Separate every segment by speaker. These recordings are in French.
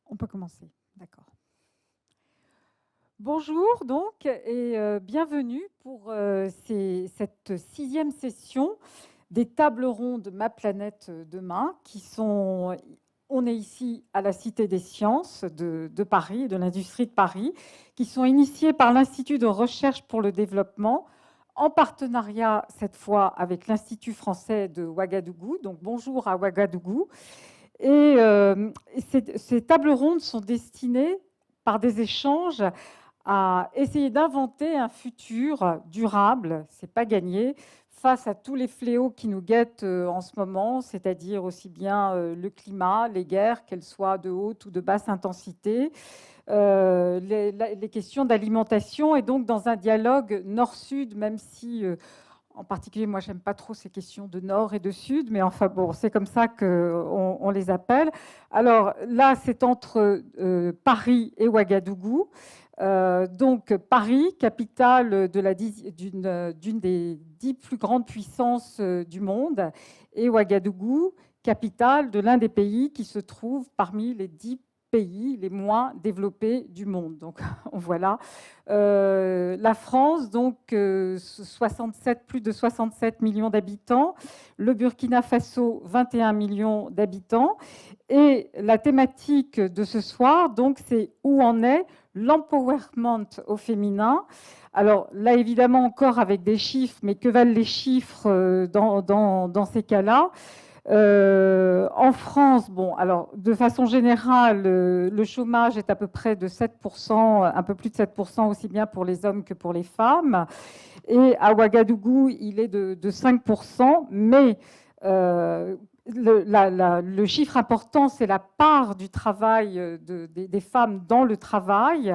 Speaker 1: On peut commencer, d'accord. Bonjour donc et bienvenue pour cette 6e session des tables rondes Ma planète demain on est ici à la Cité des Sciences de Paris, de l'industrie de Paris, qui sont initiées par l'Institut de recherche pour le développement, en partenariat cette fois avec l'Institut français de Ouagadougou. Donc bonjour à Ouagadougou. Et ces tables rondes sont destinées, par des échanges, à essayer d'inventer un futur durable, c'est pas gagné, face à tous les fléaux qui nous guettent en ce moment, c'est-à-dire aussi bien le climat, les guerres, qu'elles soient de haute ou de basse intensité, les questions d'alimentation, et donc dans un dialogue nord-sud, même si en particulier, moi, j'aime pas trop ces questions de nord et de sud, mais enfin, bon, c'est comme ça qu'on les appelle. Alors là, c'est entre Paris et Ouagadougou. Donc Paris, capitale d'une des 10 plus grandes puissances du monde, et Ouagadougou, capitale de l'un des pays qui se trouve parmi les 10 pays les moins développés du monde. Donc voilà. La France, donc 67, plus de 67 millions d'habitants, le Burkina Faso, 21 millions d'habitants. Et la thématique de ce soir, donc, c'est où en est l'empowerment au féminin. Alors là, évidemment, encore avec des chiffres, mais que valent les chiffres dans ces cas-là? En France, bon, alors de façon générale, le chômage est à peu près de 7%, un peu plus de 7%, aussi bien pour les hommes que pour les femmes. Et à Ouagadougou, il est de 5%, mais le chiffre important, c'est la part du travail des femmes dans le travail.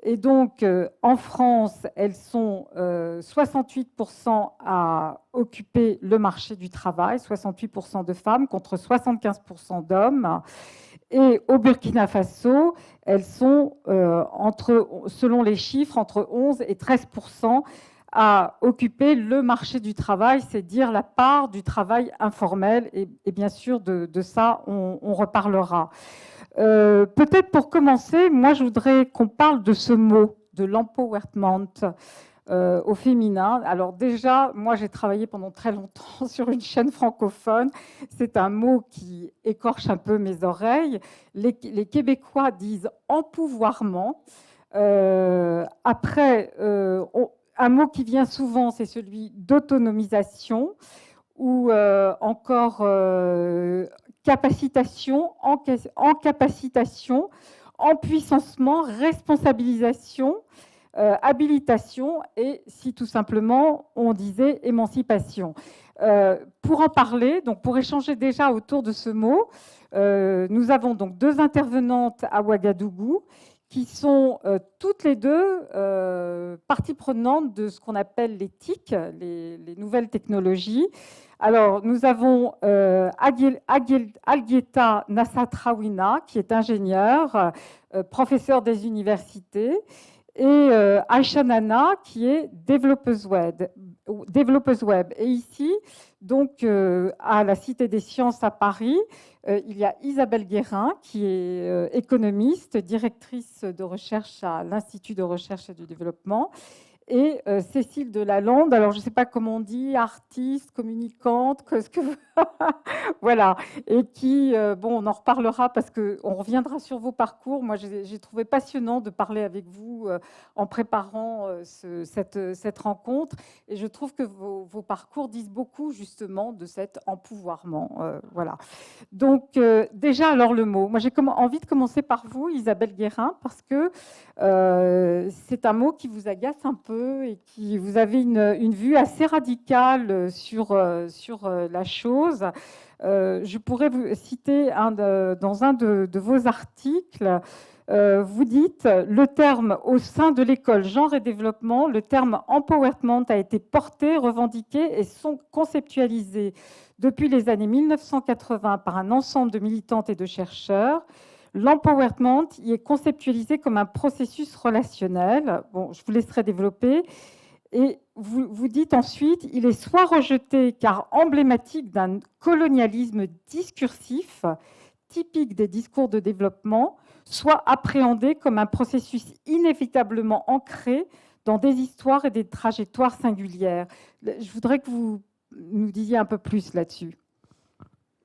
Speaker 1: Et donc, en France, elles sont 68% à occuper le marché du travail, 68% de femmes contre 75% d'hommes. Et au Burkina Faso, elles sont, selon les chiffres, entre 11 et 13% à occuper le marché du travail, c'est dire la part du travail informel. Et bien sûr, de ça, on reparlera. Peut-être pour commencer, moi je voudrais qu'on parle de ce mot, de l'empowerment au féminin. Alors déjà, moi j'ai travaillé pendant très longtemps sur une chaîne francophone. C'est un mot qui écorche un peu mes oreilles. Les Québécois disent empouvoirment. Après, un mot qui vient souvent, c'est celui d'autonomisation ou encore capacitation, en capacitation, empuissancement, responsabilisation, habilitation et, si tout simplement, on disait émancipation. Pour en parler, donc pour échanger déjà autour de ce mot, nous avons donc deux intervenantes à Ouagadougou qui sont toutes les deux parties prenantes de ce qu'on appelle les TIC, les nouvelles technologies. Alors, nous avons Algieta Nassatrawina, qui est ingénieure, professeure des universités, et Aisha Nana, qui est développeuse web. Et ici, donc, à la Cité des Sciences à Paris, il y a Isabelle Guérin, qui est économiste, directrice de recherche à l'Institut de recherche et du développement, et Cécile Delalande, alors je ne sais pas comment on dit, artiste, communicante, que ce que voilà, et qui, bon, on en reparlera parce qu'on reviendra sur vos parcours. Moi, j'ai trouvé passionnant de parler avec vous en préparant cette rencontre, et je trouve que vos parcours disent beaucoup justement de cet empouvoirment. Voilà. Donc, déjà, alors le mot. Moi, j'ai envie de commencer par vous, Isabelle Guérin, parce que c'est un mot qui vous agace un peu et qui vous avez une vue assez radicale sur la chose. Je pourrais vous citer dans un de vos articles, vous dites le terme au sein de l'école genre et développement, le terme empowerment a été porté, revendiqué et sont conceptualisés depuis les années 1980 par un ensemble de militantes et de chercheurs. L'empowerment y est conceptualisé comme un processus relationnel. Bon, je vous laisserai développer. Et vous dites ensuite, il est soit rejeté car emblématique d'un colonialisme discursif, typique des discours de développement soit appréhendé comme un processus inévitablement ancré dans des histoires et des trajectoires singulières. Je voudrais que vous nous disiez un peu plus là-dessus.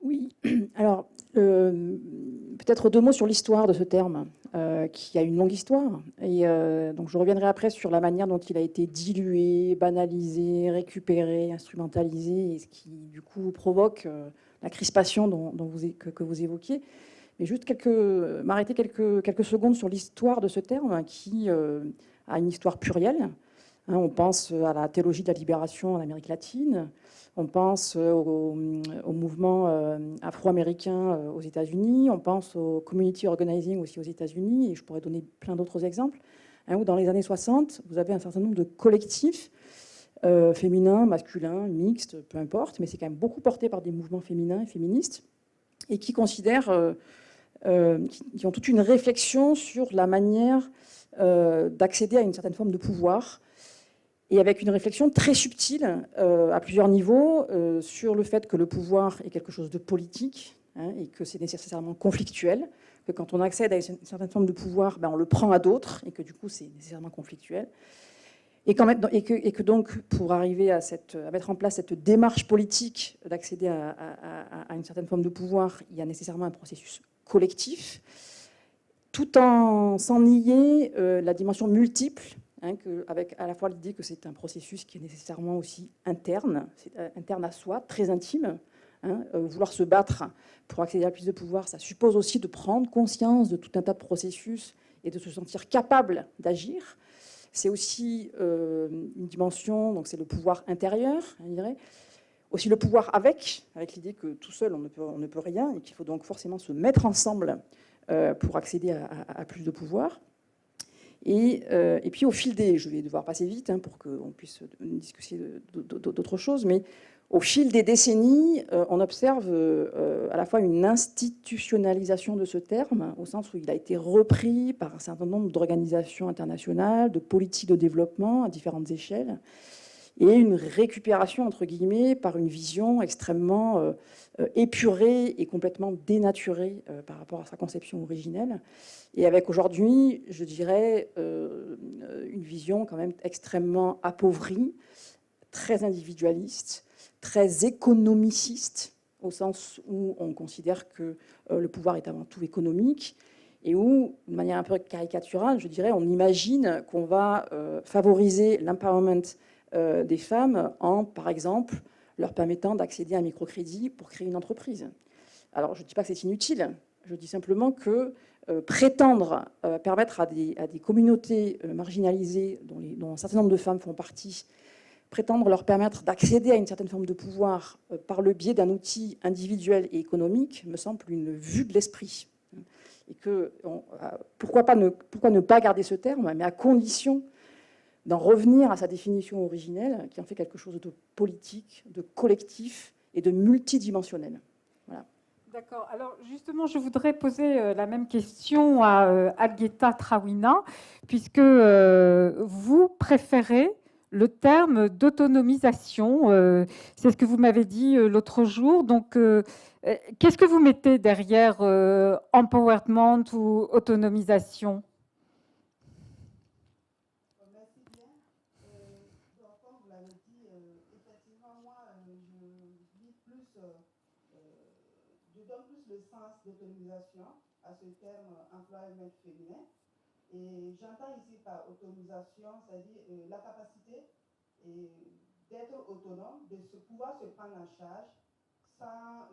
Speaker 2: Oui, alors peut-être 2 mots sur l'histoire de ce terme, qui a une longue histoire. Et donc je reviendrai après sur la manière dont il a été dilué, banalisé, récupéré, instrumentalisé, et ce qui du coup provoque la crispation que vous évoquiez. Mais juste m'arrêter quelques secondes sur l'histoire de ce terme qui a une histoire plurielle. Hein, on pense à la théologie de la libération en Amérique latine, on pense au mouvement afro-américain aux États-Unis, on pense au community organizing aussi aux États-Unis, et je pourrais donner plein d'autres exemples, hein, où dans les années 60, vous avez un certain nombre de collectifs féminins, masculins, mixtes, peu importe, mais c'est quand même beaucoup porté par des mouvements féminins et féministes, et qui considèrent, qui ont toute une réflexion sur la manière d'accéder à une certaine forme de pouvoir, et avec une réflexion très subtile à plusieurs niveaux sur le fait que le pouvoir est quelque chose de politique, hein, et que c'est nécessairement conflictuel, que quand on accède à une certaine forme de pouvoir, ben on le prend à d'autres, et que du coup c'est nécessairement conflictuel. Et que donc, pour arriver à mettre en place cette démarche politique d'accéder à une certaine forme de pouvoir, il y a nécessairement un processus collectif, tout en sans nier la dimension multiple, hein, avec à la fois l'idée que c'est un processus qui est nécessairement aussi interne, interne à soi, très intime. Hein, vouloir se battre pour accéder à plus de pouvoir, ça suppose aussi de prendre conscience de tout un tas de processus et de se sentir capable d'agir. C'est aussi une dimension, donc c'est le pouvoir intérieur, je dirais. Aussi le pouvoir avec l'idée que tout seul on ne peut rien, et qu'il faut donc forcément se mettre ensemble pour accéder à plus de pouvoir. Et puis au fil je vais devoir passer vite hein, pour qu'on puisse discuter d'autres choses, mais au fil des décennies, on observe à la fois une institutionnalisation de ce terme, au sens où il a été repris par un certain nombre d'organisations internationales, de politiques de développement à différentes échelles, et une récupération, entre guillemets, par une vision extrêmement épurée et complètement dénaturée par rapport à sa conception originelle. Et avec aujourd'hui, je dirais, une vision quand même extrêmement appauvrie, très individualiste, très économiciste, au sens où on considère que le pouvoir est avant tout économique, et où, de manière un peu caricaturale, je dirais, on imagine qu'on va favoriser l'empowerment des femmes en, par exemple, leur permettant d'accéder à un microcrédit pour créer une entreprise. Alors, je ne dis pas que c'est inutile, je dis simplement que prétendre permettre à des communautés marginalisées, dont un certain nombre de femmes font partie, prétendre leur permettre d'accéder à une certaine forme de pouvoir par le biais d'un outil individuel et économique me semble une vue de l'esprit. Et que, pourquoi ne pas garder ce terme, mais à condition d'en revenir à sa définition originelle, qui en fait quelque chose de politique, de collectif et de multidimensionnel. Voilà.
Speaker 1: D'accord. Alors justement, je voudrais poser la même question à Algueta Trawina, puisque vous préférez le terme d'autonomisation. C'est ce que vous m'avez dit l'autre jour. Donc, qu'est-ce que vous mettez derrière empowerment ou autonomisation?
Speaker 3: Merci bien. Donc, comme vous l'avez dit, effectivement, moi, je donne plus le sens d'autonomisation à ce terme employement féminin. Et j'entends ici par autonomisation, c'est-à-dire la capacité d'être autonome, de pouvoir se prendre en charge sans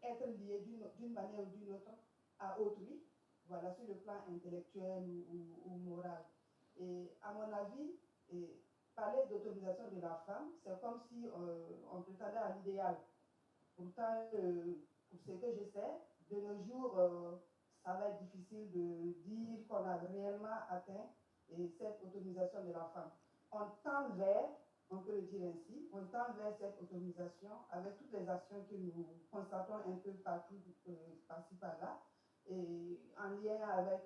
Speaker 3: être lié d'une manière ou d'une autre à autrui, voilà, sur le plan intellectuel ou moral. Et à mon avis, parler d'autonomisation de la femme, c'est comme si on prétendait à l'idéal. Pourtant, pour ce que je sais, de nos jours, ça va être difficile de dire qu'on a réellement atteint cette autonomisation de la femme. On tend vers, on peut le dire ainsi, on tend vers cette autonomisation avec toutes les actions que nous constatons un peu partout, par-ci, par-là, et en lien avec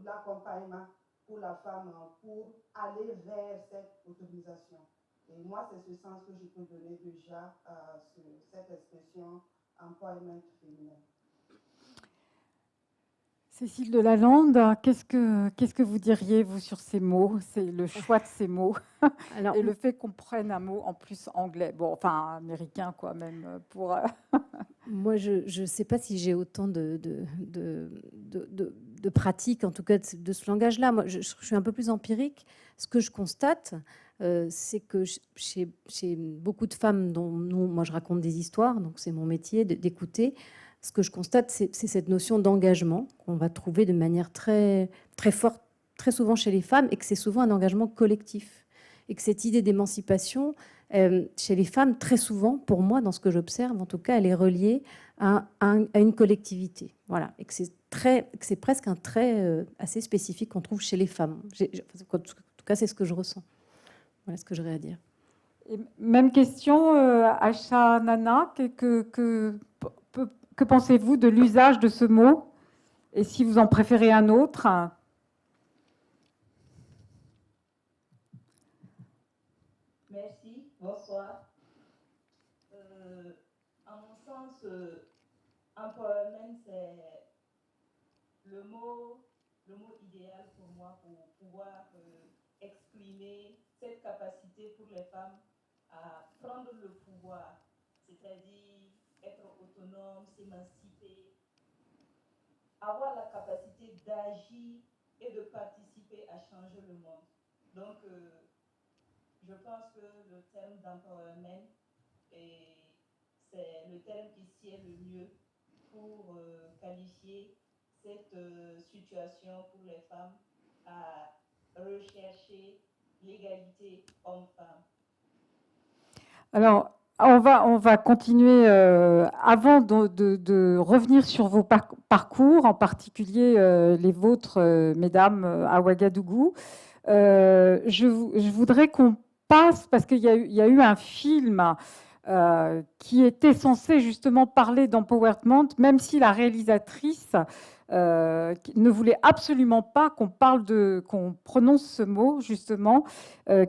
Speaker 3: l'accompagnement pour la femme pour aller vers cette autonomisation. Et moi, c'est ce sens que je peux donner déjà à cette expression employment féminin.
Speaker 1: Cécile de Lalande, qu'est-ce que vous diriez, vous, sur ces mots? C'est le choix de ces mots
Speaker 4: Alors,
Speaker 1: et le fait qu'on prenne un mot en plus anglais, bon, enfin américain, quoi, même pour.
Speaker 4: moi, je ne sais pas si j'ai autant de pratique, en tout cas de ce langage-là. Moi, je suis un peu plus empirique. Ce que je constate, c'est que chez beaucoup de femmes dont moi je raconte des histoires, donc c'est mon métier d'écouter. Ce que je constate, c'est cette notion d'engagement qu'on va trouver de manière très, très forte, très souvent chez les femmes, et que c'est souvent un engagement collectif. Et que cette idée d'émancipation, chez les femmes, très souvent, pour moi, dans ce que j'observe, en tout cas, elle est reliée à une collectivité. Voilà. Et que c'est presque un trait assez spécifique qu'on trouve chez les femmes. En tout cas, c'est ce que je ressens. Voilà ce que j'aurais à dire.
Speaker 1: Et même question, Aisha Nana, que pensez-vous de l'usage de ce mot? Et si vous en préférez un autre?
Speaker 5: Merci, bonsoir. À mon sens, empowerment, c'est le mot idéal pour moi pour pouvoir exprimer cette capacité pour les femmes à prendre le pouvoir, c'est-à-dire être autonome, s'émanciper, avoir la capacité d'agir et de participer à changer le monde. Donc, je pense que le terme d'empowerment, c'est le terme qui sied le mieux pour qualifier cette situation pour les femmes à rechercher l'égalité homme-femme.
Speaker 1: Alors, on va continuer. Avant de revenir sur vos parcours, en particulier les vôtres, mesdames, à Ouagadougou, je voudrais qu'on passe, parce qu'il y a eu un film qui était censé justement parler d'empowerment, même si la réalisatrice ne voulait absolument pas qu'on prononce ce mot, justement,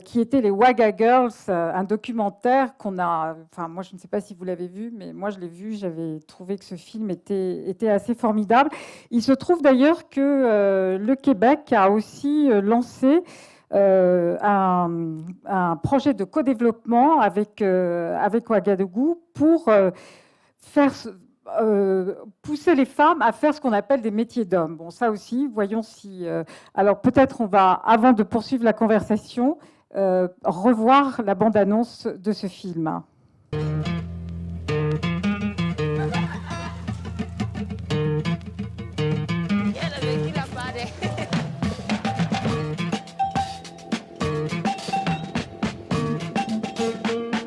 Speaker 1: qui était les Waga Girls, un documentaire qu'on a. Enfin, moi, je ne sais pas si vous l'avez vu, mais moi, je l'ai vu. J'avais trouvé que ce film était assez formidable. Il se trouve d'ailleurs que le Québec a aussi lancé un projet de co-développement avec Ouagadougou pour faire pousser les femmes à faire ce qu'on appelle des métiers d'hommes. Bon, ça aussi, voyons si... alors peut-être on va, avant de poursuivre la conversation, revoir la bande-annonce de ce film.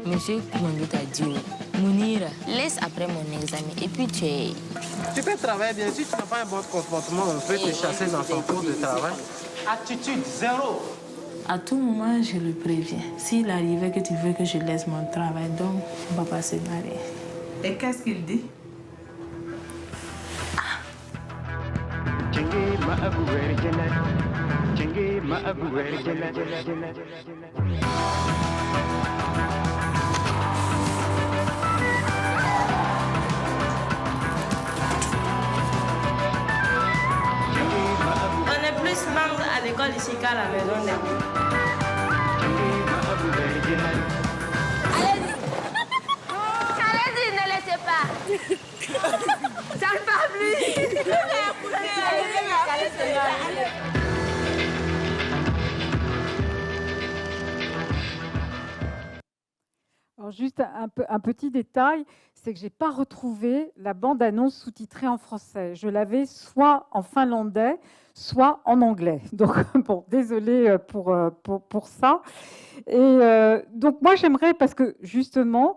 Speaker 6: Monsieur Koumangou a dit, Mounira, laisse après mon examen et puis tu es...
Speaker 7: Tu peux travailler bien. Si tu n'as pas un bon comportement, on peut te chasser dans ton cours de travail. Attitude zéro.
Speaker 8: À tout moment, je le préviens. S'il arrivait que tu veux que je laisse mon travail, donc on va pas se marier.
Speaker 9: Et qu'est-ce qu'il dit?
Speaker 5: On est plus membres à l'école ici qu'à la maison des
Speaker 10: Allez-y, ne laissez pas. Ça ne parle plus.
Speaker 1: Alors juste un petit détail, c'est que je n'ai pas retrouvé la bande-annonce sous-titrée en français. Je l'avais soit en finlandais, soit en anglais. Donc, bon, désolée pour ça. Et donc, moi, j'aimerais, parce que justement,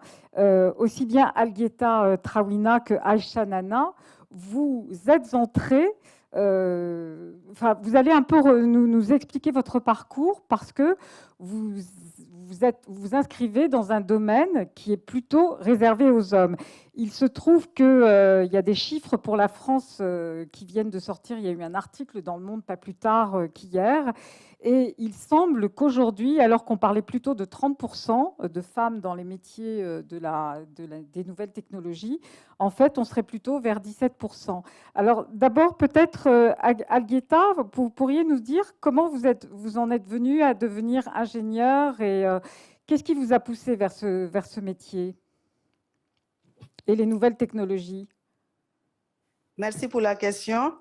Speaker 1: aussi bien Algueta Trawina que Aisha Nana, vous êtes entrés, vous allez un peu nous expliquer votre parcours, parce que vous inscrivez dans un domaine qui est plutôt réservé aux hommes. Il se trouve qu'il y a des chiffres pour la France qui viennent de sortir. Il y a eu un article dans Le Monde pas plus tard qu'hier. Et il semble qu'aujourd'hui, alors qu'on parlait plutôt de 30% de femmes dans les métiers des nouvelles technologies, en fait, on serait plutôt vers 17%. Alors d'abord, peut-être, Algueta, vous pourriez nous dire comment vous en êtes venu à devenir ingénieur et qu'est-ce qui vous a poussé vers ce métier et les nouvelles technologies?
Speaker 3: Merci pour la question.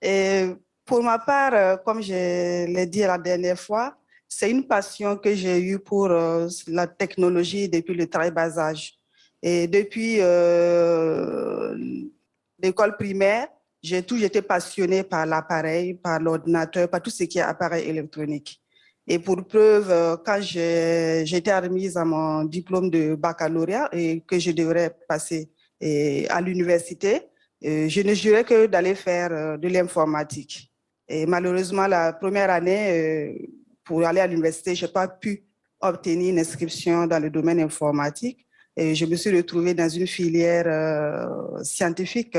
Speaker 3: Et pour ma part, comme je l'ai dit la dernière fois, c'est une passion que j'ai eue pour la technologie depuis le très bas âge. Et depuis l'école primaire, j'ai toujours été passionnée par l'appareil, par l'ordinateur, par tout ce qui est appareil électronique. Et pour preuve, quand j'ai été admise à mon diplôme de baccalauréat et que je devrais passer à l'université, je ne jurais que d'aller faire de l'informatique. Et malheureusement, la première année, pour aller à l'université, je n'ai pas pu obtenir une inscription dans le domaine informatique. Et je me suis retrouvée dans une filière scientifique.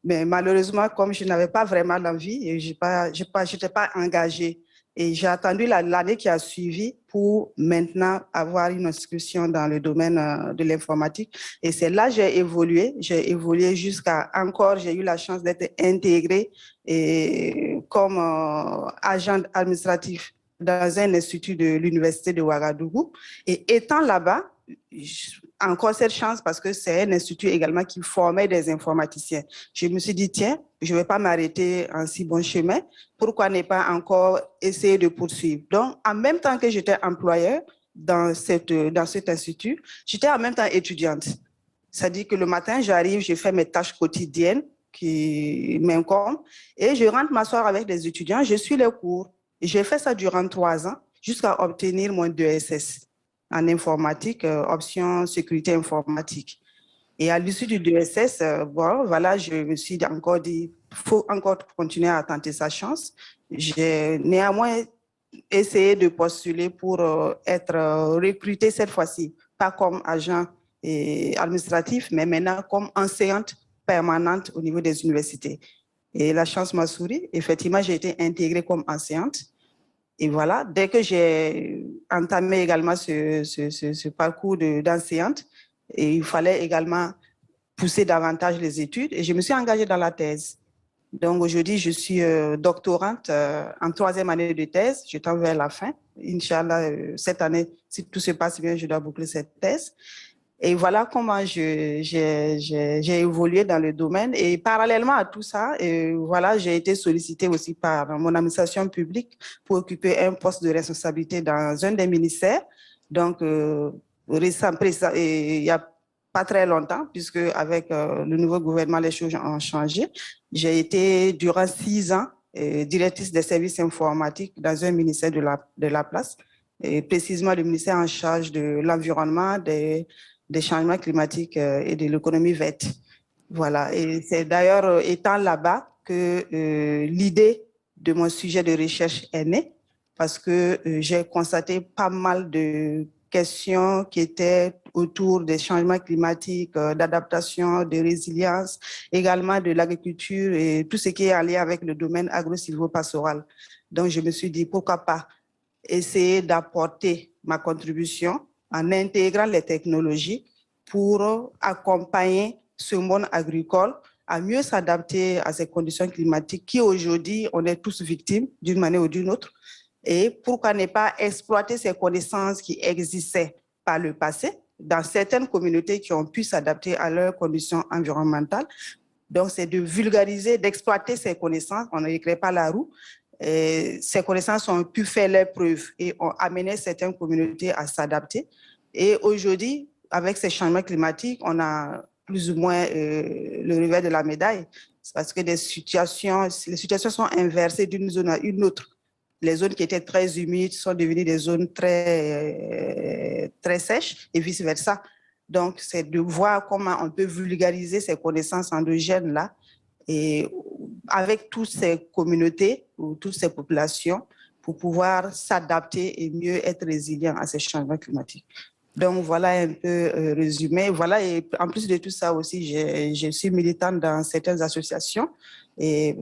Speaker 3: Mais malheureusement, comme je n'avais pas vraiment l'envie, je n'étais pas engagée. Et j'ai attendu l'année qui a suivi pour maintenant avoir une inscription dans le domaine de l'informatique. Et c'est là que j'ai évolué jusqu'à encore, j'ai eu la chance d'être intégrée comme agent administratif dans un institut de l'université de Ouagadougou. Et étant là-bas, encore cette chance parce que c'est un institut également qui formait des informaticiens. Je me suis dit, tiens, je ne vais pas m'arrêter en si bon chemin. Pourquoi ne pas encore essayer de poursuivre? Donc, en même temps que j'étais employeur dans cet institut, j'étais en même temps étudiante. C'est-à-dire que le matin, j'arrive, je fais mes tâches quotidiennes qui m'incombent et je rentre m'asseoir avec des étudiants, je suis les cours. J'ai fait ça durant 3 ans jusqu'à obtenir mon DESS en informatique, option sécurité informatique. Et à l'issue du DESS, voilà, je me suis encore dit, il faut encore continuer à tenter sa chance. J'ai néanmoins essayé de postuler pour être recrutée cette fois-ci, pas comme agent administratif, mais maintenant comme enseignante permanente au niveau des universités. Et la chance m'a souri. Effectivement, j'ai été intégrée comme enseignante. Et voilà, dès que j'ai entamé également ce parcours d'enseignante, il fallait également pousser davantage les études et je me suis engagée dans la thèse. Donc aujourd'hui, je suis doctorante en 3e année de thèse. Je tends vers la fin. Inch'Allah, cette année, si tout se passe bien, je dois boucler cette thèse. Et voilà comment j'ai évolué dans le domaine. Et parallèlement à tout ça, voilà, j'ai été sollicitée aussi par mon administration publique pour occuper un poste de responsabilité dans un des ministères. Donc, il n'y a pas très longtemps, puisque avec le nouveau gouvernement, les choses ont changé. J'ai été durant 6 ans directrice des services informatiques dans un ministère de la place, et précisément le ministère en charge de l'environnement, des changements climatiques et de l'économie verte. Voilà, et c'est d'ailleurs étant là-bas que l'idée de mon sujet de recherche est née, parce que j'ai constaté pas mal de questions qui étaient autour des changements climatiques, d'adaptation, de résilience, également de l'agriculture et tout ce qui est en lien avec le domaine agro-silvopastoral. Donc, je me suis dit, pourquoi pas essayer d'apporter ma contribution en intégrant les technologies pour accompagner ce monde agricole à mieux s'adapter à ces conditions climatiques qui aujourd'hui, on est tous victimes d'une manière ou d'une autre. Et pourquoi ne pas exploiter ces connaissances qui existaient par le passé dans certaines communautés qui ont pu s'adapter à leurs conditions environnementales. Donc, c'est de vulgariser, d'exploiter ces connaissances. On ne crée pas la roue. Et ces connaissances ont pu faire leurs preuves et ont amené certaines communautés à s'adapter. Et aujourd'hui, avec ces changements climatiques, on a plus ou moins le revers de la médaille. C'est parce que les situations sont inversées d'une zone à une autre. Les zones qui étaient très humides sont devenues des zones très sèches et vice-versa. Donc, c'est de voir comment on peut vulgariser ces connaissances endogènes-là et avec toutes ces communautés ou toutes ces populations pour pouvoir s'adapter et mieux être résilient à ces changements climatiques. Donc, voilà un peu résumé. Voilà, et en plus de tout ça aussi, je suis militante dans certaines associations et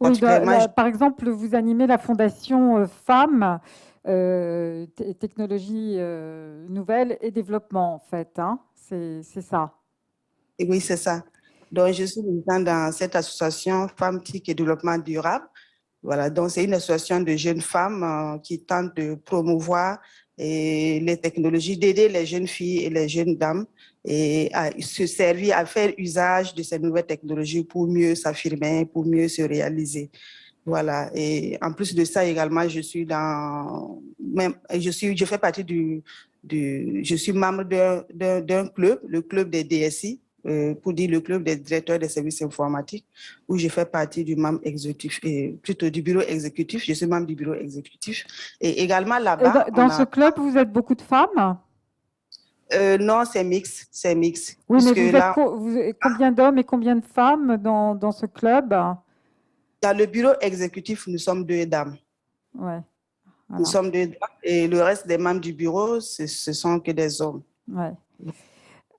Speaker 1: Oui,
Speaker 3: particulièrement,
Speaker 1: par exemple, vous animez la fondation Femmes, Technologies Nouvelles et Développement, en fait. Hein, c'est ça.
Speaker 3: oui, c'est ça. Donc, je suis militante dans cette association Femmes, TIC et Développement Durable. Voilà, donc c'est une association de jeunes femmes qui tente de promouvoir les technologies, d'aider les jeunes filles et les jeunes dames et à se servir, à faire usage de ces nouvelles technologies pour mieux s'affirmer, pour mieux se réaliser. Voilà, et en plus de ça également, je fais partie je suis membre d'un club, le club des DSI, pour dire le club des directeurs des services informatiques, où je fais partie du membre exécutif, et plutôt du bureau exécutif. Je suis membre du bureau exécutif. Et également
Speaker 1: Et
Speaker 3: là-bas,
Speaker 1: dans ce club, vous êtes beaucoup de femmes?
Speaker 3: non, c'est mix, c'est mix.
Speaker 1: Oui, mais
Speaker 3: Puisque là,
Speaker 1: vous êtes combien d'hommes et combien de femmes dans ce club?
Speaker 3: dans le bureau exécutif, nous sommes 2 dames.
Speaker 1: Ouais,
Speaker 3: Nous
Speaker 1: voilà.
Speaker 3: sommes 2 dames et le reste des membres du bureau, ce sont que des hommes.
Speaker 1: Ouais.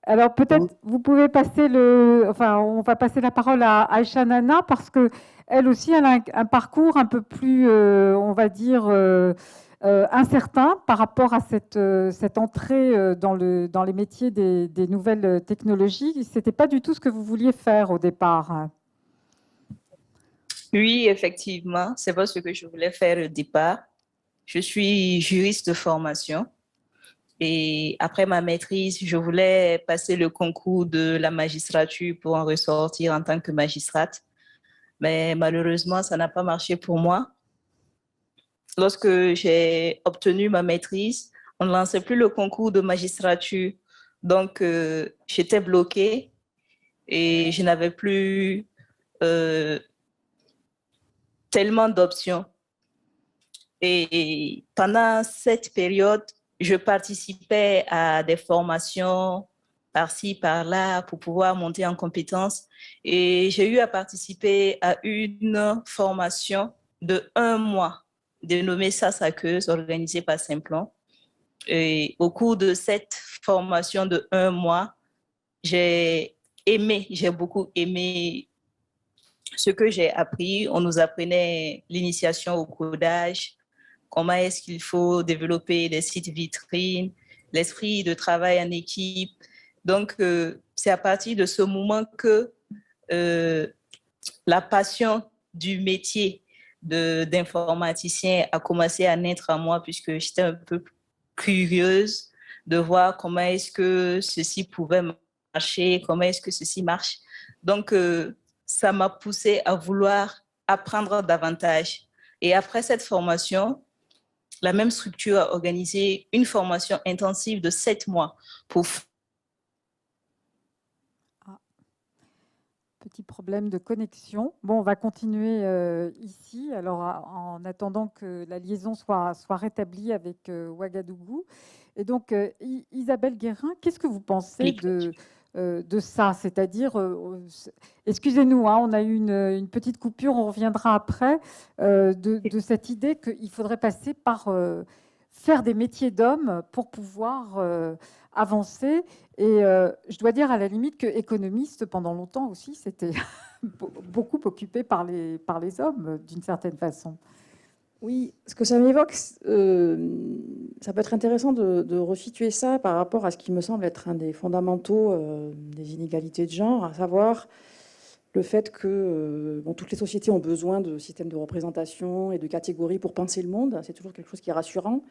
Speaker 1: Alors peut-être vous pouvez passer on va passer la parole à Aïcha Nana parce que elle aussi elle a un parcours un peu plus, on va dire, incertain par rapport à cette entrée dans les métiers des nouvelles technologies. C'était pas du tout ce que vous vouliez faire au départ.
Speaker 5: Oui, effectivement, c'est pas ce que je voulais faire au départ. Je suis juriste de formation et après ma maîtrise, je voulais passer le concours de la magistrature pour en ressortir en tant que magistrate. Mais malheureusement, ça n'a pas marché pour moi. Lorsque j'ai obtenu ma maîtrise, on ne lançait plus le concours de magistrature. Donc, j'étais bloquée et je n'avais plus tellement d'options. Et pendant cette période, je participais à des formations par-ci, par-là, pour pouvoir monter en compétences. Et j'ai eu à participer à une formation de 1 mois, dénommée SASAQUEUSE, organisée par Simplon. Et au cours de cette formation de 1 mois, j'ai beaucoup aimé ce que j'ai appris. On nous apprenait l'initiation au codage, comment est-ce qu'il faut développer des sites vitrines, l'esprit de travail en équipe. Donc, c'est à partir de ce moment que la passion du métier d'informaticien a commencé à naître en moi puisque j'étais un peu curieuse de voir comment est-ce que ceci pouvait marcher, comment est-ce que ceci marche. Donc, ça m'a poussée à vouloir apprendre davantage. Et après cette formation, la même structure a organisé une formation intensive de 7 mois pour...
Speaker 1: Petit problème de connexion. Bon, on va continuer ici. Alors, en attendant que la liaison soit rétablie avec Ouagadougou. Et donc, Isabelle Guérin, qu'est-ce que vous pensez de ça? C'est-à-dire, excusez-nous, hein, on a eu une petite coupure, on reviendra après, de cette idée qu'il faudrait passer par faire des métiers d'hommes pour pouvoir avancer. Et je dois dire à la limite que économiste, pendant longtemps aussi, c'était beaucoup occupé par les hommes, d'une certaine façon.
Speaker 2: Oui, ce que ça m'évoque, ça peut être intéressant de resituer ça par rapport à ce qui me semble être un des fondamentaux des inégalités de genre, à savoir le fait que toutes les sociétés ont besoin de systèmes de représentation et de catégories pour penser le monde. C'est toujours quelque chose qui est rassurant.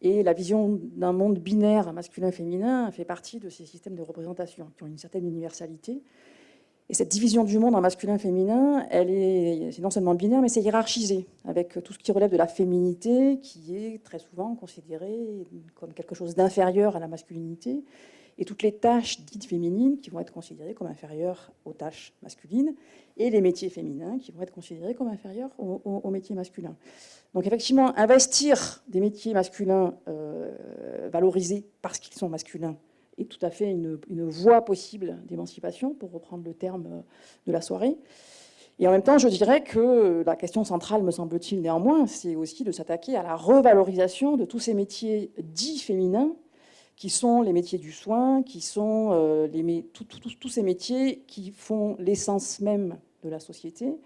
Speaker 2: Et la vision d'un monde binaire masculin-féminin fait partie de ces systèmes de représentation qui ont une certaine universalité. Et cette division du monde en masculin-féminin, c'est non seulement binaire, mais c'est hiérarchisé, avec tout ce qui relève de la féminité, qui est très souvent considéré comme quelque chose d'inférieur à la masculinité, et toutes les tâches dites féminines qui vont être considérées comme inférieures aux tâches masculines, et les métiers féminins qui vont être considérés comme inférieurs aux métiers masculins. Donc effectivement, investir des métiers masculins valorisés parce qu'ils sont masculins est tout à fait une voie possible d'émancipation, pour reprendre le terme de la soirée. Et en même temps, je dirais que la question centrale, me semble-t-il néanmoins, c'est aussi de s'attaquer à la revalorisation de tous ces métiers dits féminins qui sont les métiers du soin, qui sont tous ces métiers qui font l'essence même de la société,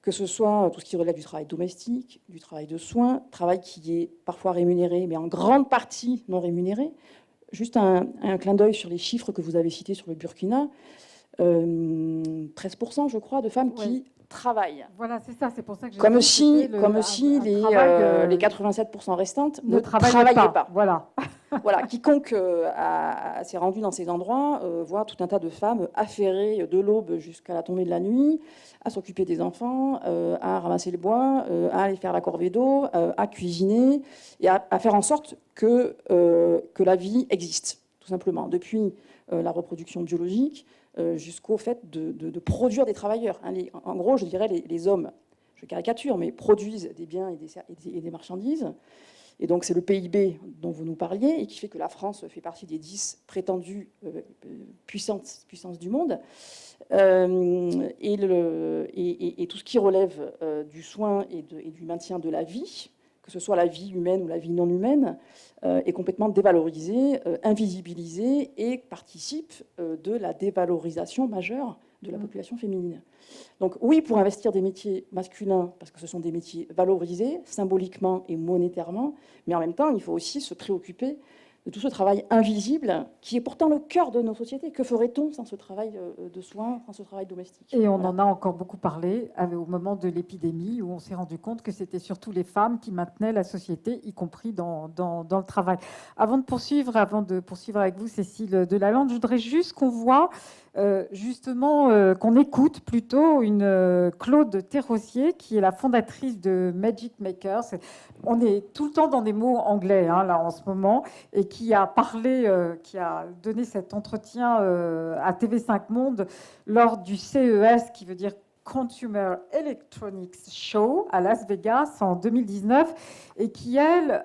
Speaker 2: que ce soit tout ce qui relève du travail domestique, du travail de soins, travail qui est parfois rémunéré, mais en grande partie non rémunéré. Juste un clin d'œil sur les chiffres que vous avez cités sur le Burkina. 13%, je crois, de femmes qui travaillent.
Speaker 1: Voilà, c'est ça, c'est pour ça que j'ai
Speaker 2: Comme
Speaker 1: dit
Speaker 2: si,
Speaker 1: que
Speaker 2: comme si
Speaker 1: un travail,
Speaker 2: les 87% restantes
Speaker 1: ne
Speaker 2: ne
Speaker 1: travaillaient
Speaker 2: travaillaient pas.
Speaker 1: Voilà.
Speaker 2: Voilà, quiconque s'est rendu dans ces endroits voit tout un tas de femmes affairées de l'aube jusqu'à la tombée de la nuit, à s'occuper des enfants, à ramasser le bois, à aller faire la corvée d'eau, à cuisiner et à faire en sorte que la vie existe, tout simplement, depuis la reproduction biologique jusqu'au fait de produire des travailleurs. En gros, je dirais, les hommes, je caricature, mais produisent des biens et des marchandises. Et donc, c'est le PIB dont vous nous parliez et qui fait que la France fait partie des 10 prétendues puissances du monde. Et tout ce qui relève du soin et du maintien de la vie, que ce soit la vie humaine ou la vie non humaine, est complètement dévalorisé, invisibilisé et participe de la dévalorisation majeure de la population féminine. Donc oui, pour investir des métiers masculins, parce que ce sont des métiers valorisés, symboliquement et monétairement, mais en même temps, il faut aussi se préoccuper de tout ce travail invisible qui est pourtant le cœur de nos sociétés. Que ferait-on sans ce travail de soins, sans ce travail domestique?
Speaker 1: Et on en a encore beaucoup parlé au moment de l'épidémie, où on s'est rendu compte que c'était surtout les femmes qui maintenaient la société, y compris dans le travail. Avant de poursuivre avec vous, Cécile Delalande, je voudrais juste qu'on voit, qu'on écoute plutôt une Claude Terrosier, qui est la fondatrice de Magic Makers. On est tout le temps dans des mots anglais, là, en ce moment, et qui a donné cet entretien à TV5 Monde lors du CES, qui veut dire Consumer Electronics Show à Las Vegas en 2019, et qui, elle,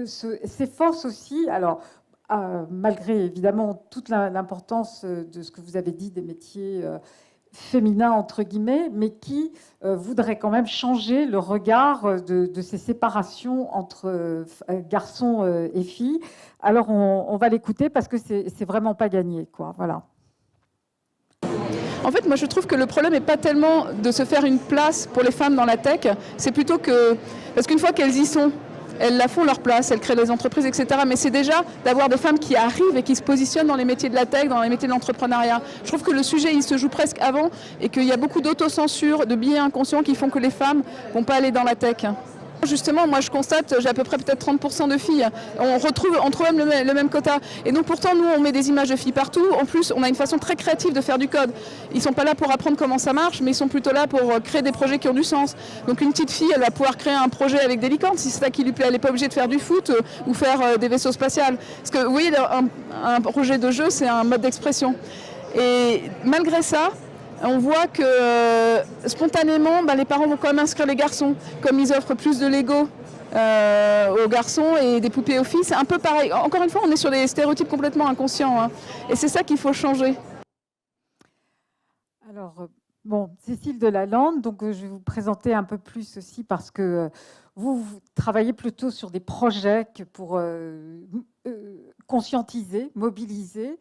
Speaker 1: s'efforce aussi, alors malgré évidemment toute l'importance de ce que vous avez dit des métiers féminins, entre guillemets, mais qui voudrait quand même changer le regard de ces séparations entre garçons et filles. Alors on va l'écouter parce que c'est vraiment pas gagné, quoi. Voilà.
Speaker 11: En fait, moi, je trouve que le problème n'est pas tellement de se faire une place pour les femmes dans la tech, c'est plutôt que... Parce qu'une fois qu'elles y sont, elles la font leur place, elles créent des entreprises, etc. Mais c'est déjà d'avoir des femmes qui arrivent et qui se positionnent dans les métiers de la tech, dans les métiers de l'entrepreneuriat. Je trouve que le sujet, il se joue presque avant et qu'il y a beaucoup d'autocensure, de biais inconscients qui font que les femmes ne vont pas aller dans la tech. Justement, moi je constate, j'ai à peu près peut-être 30% de filles. On trouve même le même quota. Et donc pourtant, nous, on met des images de filles partout. En plus, on a une façon très créative de faire du code. Ils ne sont pas là pour apprendre comment ça marche, mais ils sont plutôt là pour créer des projets qui ont du sens. Donc une petite fille, elle va pouvoir créer un projet avec des licornes, si c'est ça qui lui plaît. Elle n'est pas obligée de faire du foot ou faire des vaisseaux spatials. Parce que vous voyez, un projet de jeu, c'est un mode d'expression. Et malgré ça, on voit que spontanément, les parents vont quand même inscrire les garçons. Comme ils offrent plus de Lego aux garçons et des poupées aux filles, c'est un peu pareil. Encore une fois, on est sur des stéréotypes complètement inconscients. Et c'est ça qu'il faut changer.
Speaker 1: Alors, Cécile Delalande, donc je vais vous présenter un peu plus aussi parce que vous travaillez plutôt sur des projets pour conscientiser, mobiliser,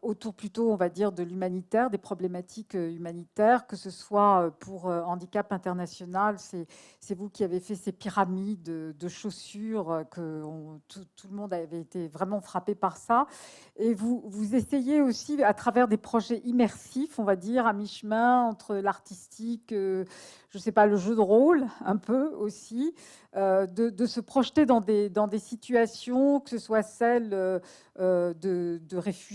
Speaker 1: autour plutôt, on va dire, de l'humanitaire, des problématiques humanitaires, que ce soit pour Handicap International, c'est vous qui avez fait ces pyramides de chaussures, que tout le monde avait été vraiment frappé par ça. Et vous essayez aussi, à travers des projets immersifs, on va dire, à mi-chemin entre l'artistique, je ne sais pas, le jeu de rôle, un peu aussi, de se projeter dans des situations, que ce soit celles de réfugiés.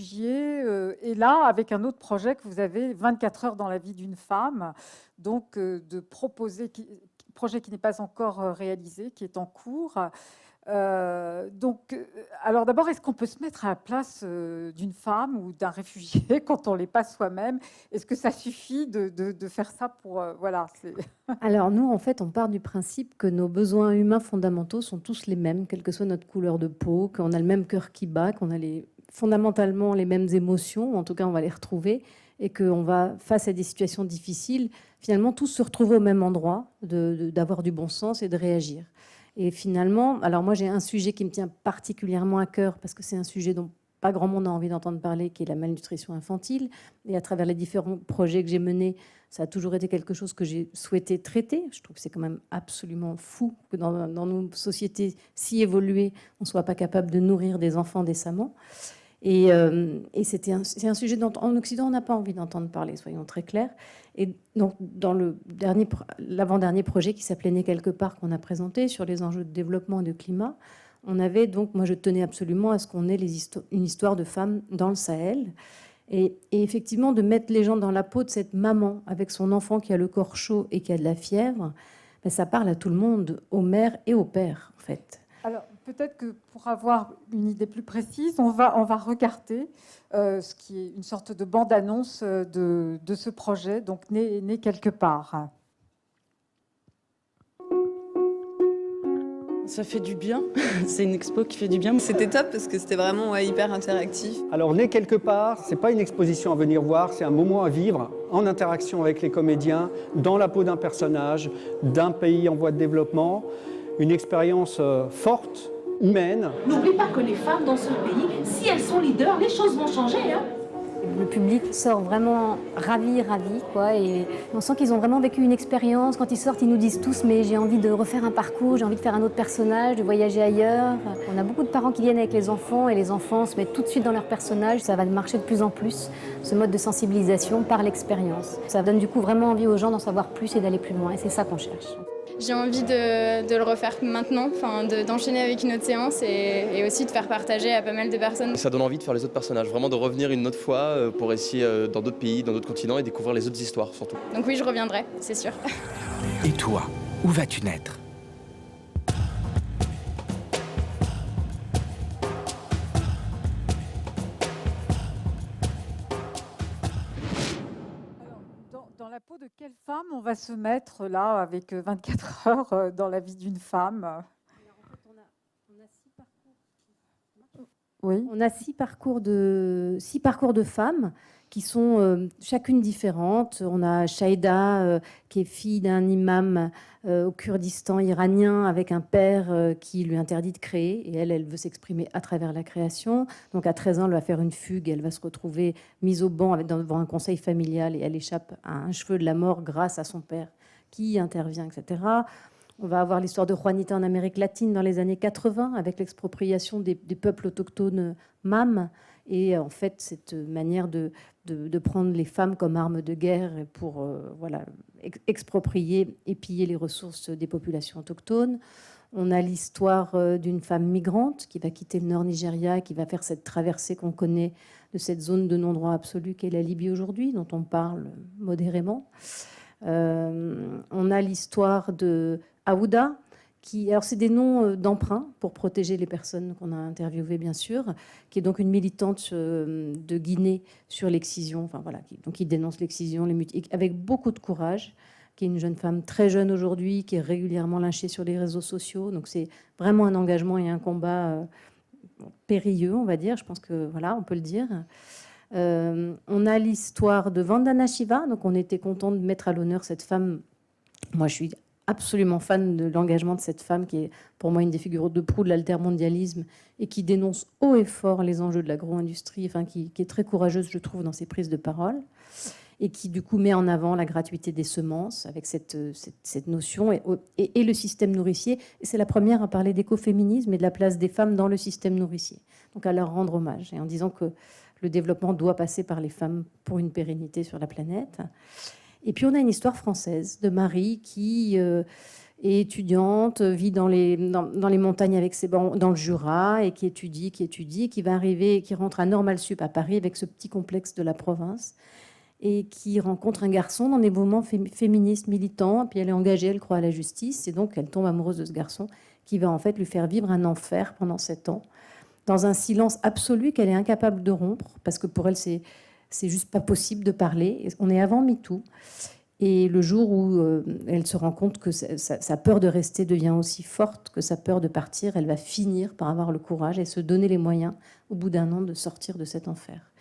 Speaker 1: Et là, avec un autre projet que vous avez, 24 heures dans la vie d'une femme, donc de proposer, projet qui n'est pas encore réalisé, qui est en cours. Alors d'abord, est-ce qu'on peut se mettre à la place d'une femme ou d'un réfugié quand on l'est pas soi-même? Est-ce que ça suffit de faire ça pour... voilà.
Speaker 4: Alors nous, en fait, on part du principe que nos besoins humains fondamentaux sont tous les mêmes, quelle que soit notre couleur de peau, qu'on a le même cœur qui bat, qu'on a fondamentalement les mêmes émotions, en tout cas on va les retrouver, et qu'on va, face à des situations difficiles, finalement tous se retrouver au même endroit, d'avoir du bon sens et de réagir. Et finalement, alors moi j'ai un sujet qui me tient particulièrement à cœur parce que c'est un sujet dont pas grand monde a envie d'entendre parler, qui est la malnutrition infantile. Et à travers les différents projets que j'ai menés, ça a toujours été quelque chose que j'ai souhaité traiter. Je trouve que c'est quand même absolument fou que dans nos sociétés si évoluées, on ne soit pas capable de nourrir des enfants décemment. Et c'est un sujet dont en Occident, on n'a pas envie d'entendre parler, soyons très clairs. Et donc, dans l'avant-dernier projet qui s'appelait Né quelque part, qu'on a présenté sur les enjeux de développement et de climat, on avait donc, moi je tenais absolument à ce qu'on ait une histoire de femmes dans le Sahel. Et effectivement, de mettre les gens dans la peau de cette maman avec son enfant qui a le corps chaud et qui a de la fièvre, ben, ça parle à tout le monde, aux mères et aux pères, en fait.
Speaker 1: Alors, peut-être que pour avoir une idée plus précise, on va regarder ce qui est une sorte de bande-annonce de ce projet, donc né quelque part.
Speaker 12: Ça fait du bien, c'est une expo qui fait du bien.
Speaker 13: C'était top parce que c'était vraiment hyper interactif.
Speaker 14: Alors, Né quelque part, c'est pas une exposition à venir voir, c'est un moment à vivre en interaction avec les comédiens, dans la peau d'un personnage, d'un pays en voie de développement, une expérience forte, humaine.
Speaker 15: N'oublie pas que les femmes dans ce pays, si elles sont leaders, les choses vont changer. Hein.
Speaker 4: Le public sort vraiment ravi, quoi, et on sent qu'ils ont vraiment vécu une expérience. Quand ils sortent, ils nous disent tous « mais j'ai envie de refaire un parcours, j'ai envie de faire un autre personnage, de voyager ailleurs ». On a beaucoup de parents qui viennent avec les enfants, et les enfants se mettent tout de suite dans leur personnage. Ça va marcher de plus en plus, ce mode de sensibilisation par l'expérience. Ça donne du coup vraiment envie aux gens d'en savoir plus et d'aller plus loin, et c'est ça qu'on cherche.
Speaker 16: J'ai envie de le refaire maintenant, d'enchaîner avec une autre séance et aussi de faire partager à pas mal de personnes.
Speaker 17: Ça donne envie de faire les autres personnages, vraiment de revenir une autre fois pour essayer dans d'autres pays, dans d'autres continents et découvrir les autres histoires surtout.
Speaker 16: Donc oui, je reviendrai, c'est sûr.
Speaker 18: Et toi, où vas-tu naître ?
Speaker 1: Dans la peau de quelle femme on va se mettre là avec 24 heures dans la vie d'une femme? Oui.
Speaker 4: On a six parcours de femmes qui sont chacune différentes. On a Shaïda, qui est fille d'un imam au Kurdistan iranien avec un père qui lui interdit de créer. Et elle veut s'exprimer à travers la création. Donc à 13 ans, elle va faire une fugue. Elle va se retrouver mise au banc devant un conseil familial et elle échappe à un cheveu de la mort grâce à son père qui intervient, etc. On va avoir l'histoire de Juanita en Amérique latine dans les années 80 avec l'expropriation des peuples autochtones MAM. Et en fait, cette manière de prendre les femmes comme armes de guerre pour exproprier et piller les ressources des populations autochtones. On a l'histoire d'une femme migrante qui va quitter le nord Nigeria, qui va faire cette traversée qu'on connaît de cette zone de non-droit absolu qu'est la Libye aujourd'hui, dont on parle modérément. On a l'histoire de Aouda, alors c'est des noms d'emprunt pour protéger les personnes qu'on a interviewées, bien sûr, qui est donc une militante de Guinée sur l'excision, qui dénonce l'excision, avec beaucoup de courage, qui est une jeune femme très jeune aujourd'hui, qui est régulièrement lynchée sur les réseaux sociaux. Donc c'est vraiment un engagement et un combat périlleux, on va dire. Je pense que on peut le dire. On a l'histoire de Vandana Shiva, donc on était content de mettre à l'honneur cette femme. Moi, je suis absolument fan de l'engagement de cette femme qui est pour moi une des figures de proue de l'altermondialisme et qui dénonce haut et fort les enjeux de l'agro-industrie, qui est très courageuse, je trouve, dans ses prises de parole et qui, du coup, met en avant la gratuité des semences avec cette notion et le système nourricier. Et c'est la première à parler d'écoféminisme et de la place des femmes dans le système nourricier. Donc à leur rendre hommage et en disant que le développement doit passer par les femmes pour une pérennité sur la planète. Et puis on a une histoire française de Marie qui est étudiante, vit dans les montagnes avec ses dans le Jura et qui étudie, qui va arriver, qui rentre à Normal Sup à Paris avec ce petit complexe de la province et qui rencontre un garçon dans des mouvements féministes militants. Puis elle est engagée, elle croit à la justice et donc elle tombe amoureuse de ce garçon qui va en fait lui faire vivre un enfer pendant 7 ans dans un silence absolu qu'elle est incapable de rompre parce que pour elle c'est juste pas possible de parler. On est avant MeToo. Et le jour où elle se rend compte que sa peur de rester devient aussi forte que sa peur de partir, elle va finir par avoir le courage et se donner les moyens, au bout d'1 an, de sortir de cet enfer.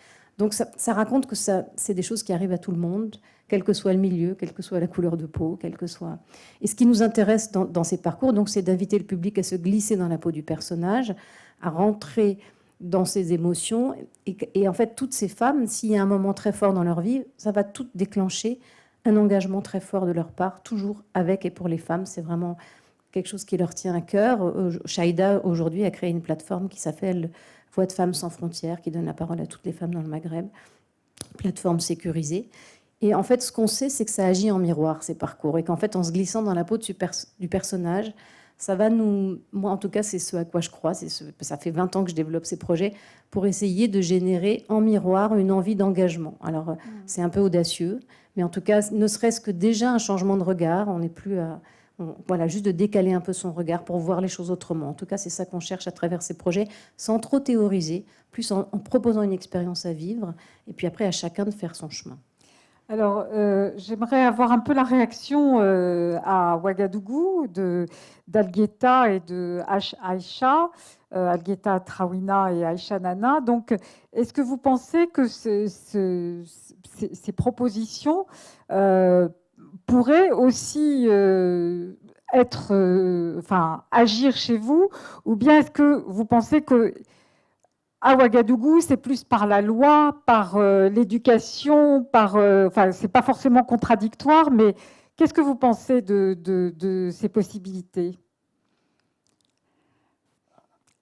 Speaker 4: Donc ça raconte que c'est des choses qui arrivent à tout le monde, quel que soit le milieu, quelle que soit la couleur de peau, quel que soit... Et ce qui nous intéresse dans ces parcours, donc, c'est d'inviter le public à se glisser dans la peau du personnage, à rentrer dans ses émotions. Et en fait, toutes ces femmes, s'il y a un moment très fort dans leur vie, ça va tout déclencher un engagement très fort de leur part, toujours avec et pour les femmes. C'est vraiment quelque chose qui leur tient à cœur. Shaïda, aujourd'hui, a créé une plateforme qui s'appelle Voix de femmes sans frontières, qui donne la parole à toutes les femmes dans le Maghreb. Plateforme sécurisée. Et en fait, ce qu'on sait, c'est que ça agit en miroir, ces parcours. Et qu'en fait, en se glissant dans la peau du personnage, ça va nous... Moi, en tout cas, c'est ce à quoi je crois. Ça fait 20 ans que je développe ces projets pour essayer de générer en miroir une envie d'engagement. Alors, c'est un peu audacieux, mais en tout cas, ne serait-ce que déjà un changement de regard. On n'est plus à... Voilà, juste de décaler un peu son regard pour voir les choses autrement. En tout cas, c'est ça qu'on cherche à travers ces projets, sans trop théoriser, plus en proposant une expérience à vivre, et puis après, à chacun de faire son chemin.
Speaker 1: Alors, j'aimerais avoir un peu la réaction à Ouagadougou d'Algueta et de Aïcha, Algueta Trawina et Aïcha Nana. Donc, est-ce que vous pensez que ces propositions pourraient aussi agir chez vous, ou bien est-ce que vous pensez que à Ouagadougou, c'est plus par la loi, par l'éducation, c'est pas forcément contradictoire, mais qu'est-ce que vous pensez de ces possibilités?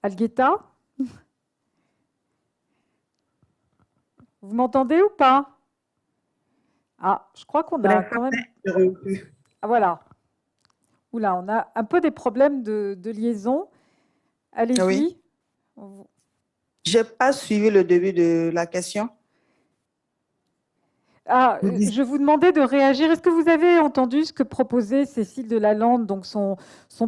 Speaker 1: Algueta? Vous m'entendez ou pas? Ah, je crois qu'on a quand même... Ah, voilà. Oula, on a un peu des problèmes de liaison. Allez-y.
Speaker 3: Oui. Je n'ai pas suivi le début de la question.
Speaker 1: Je vous demandais de réagir. Est-ce que vous avez entendu ce que proposait Cécile Delalande, donc son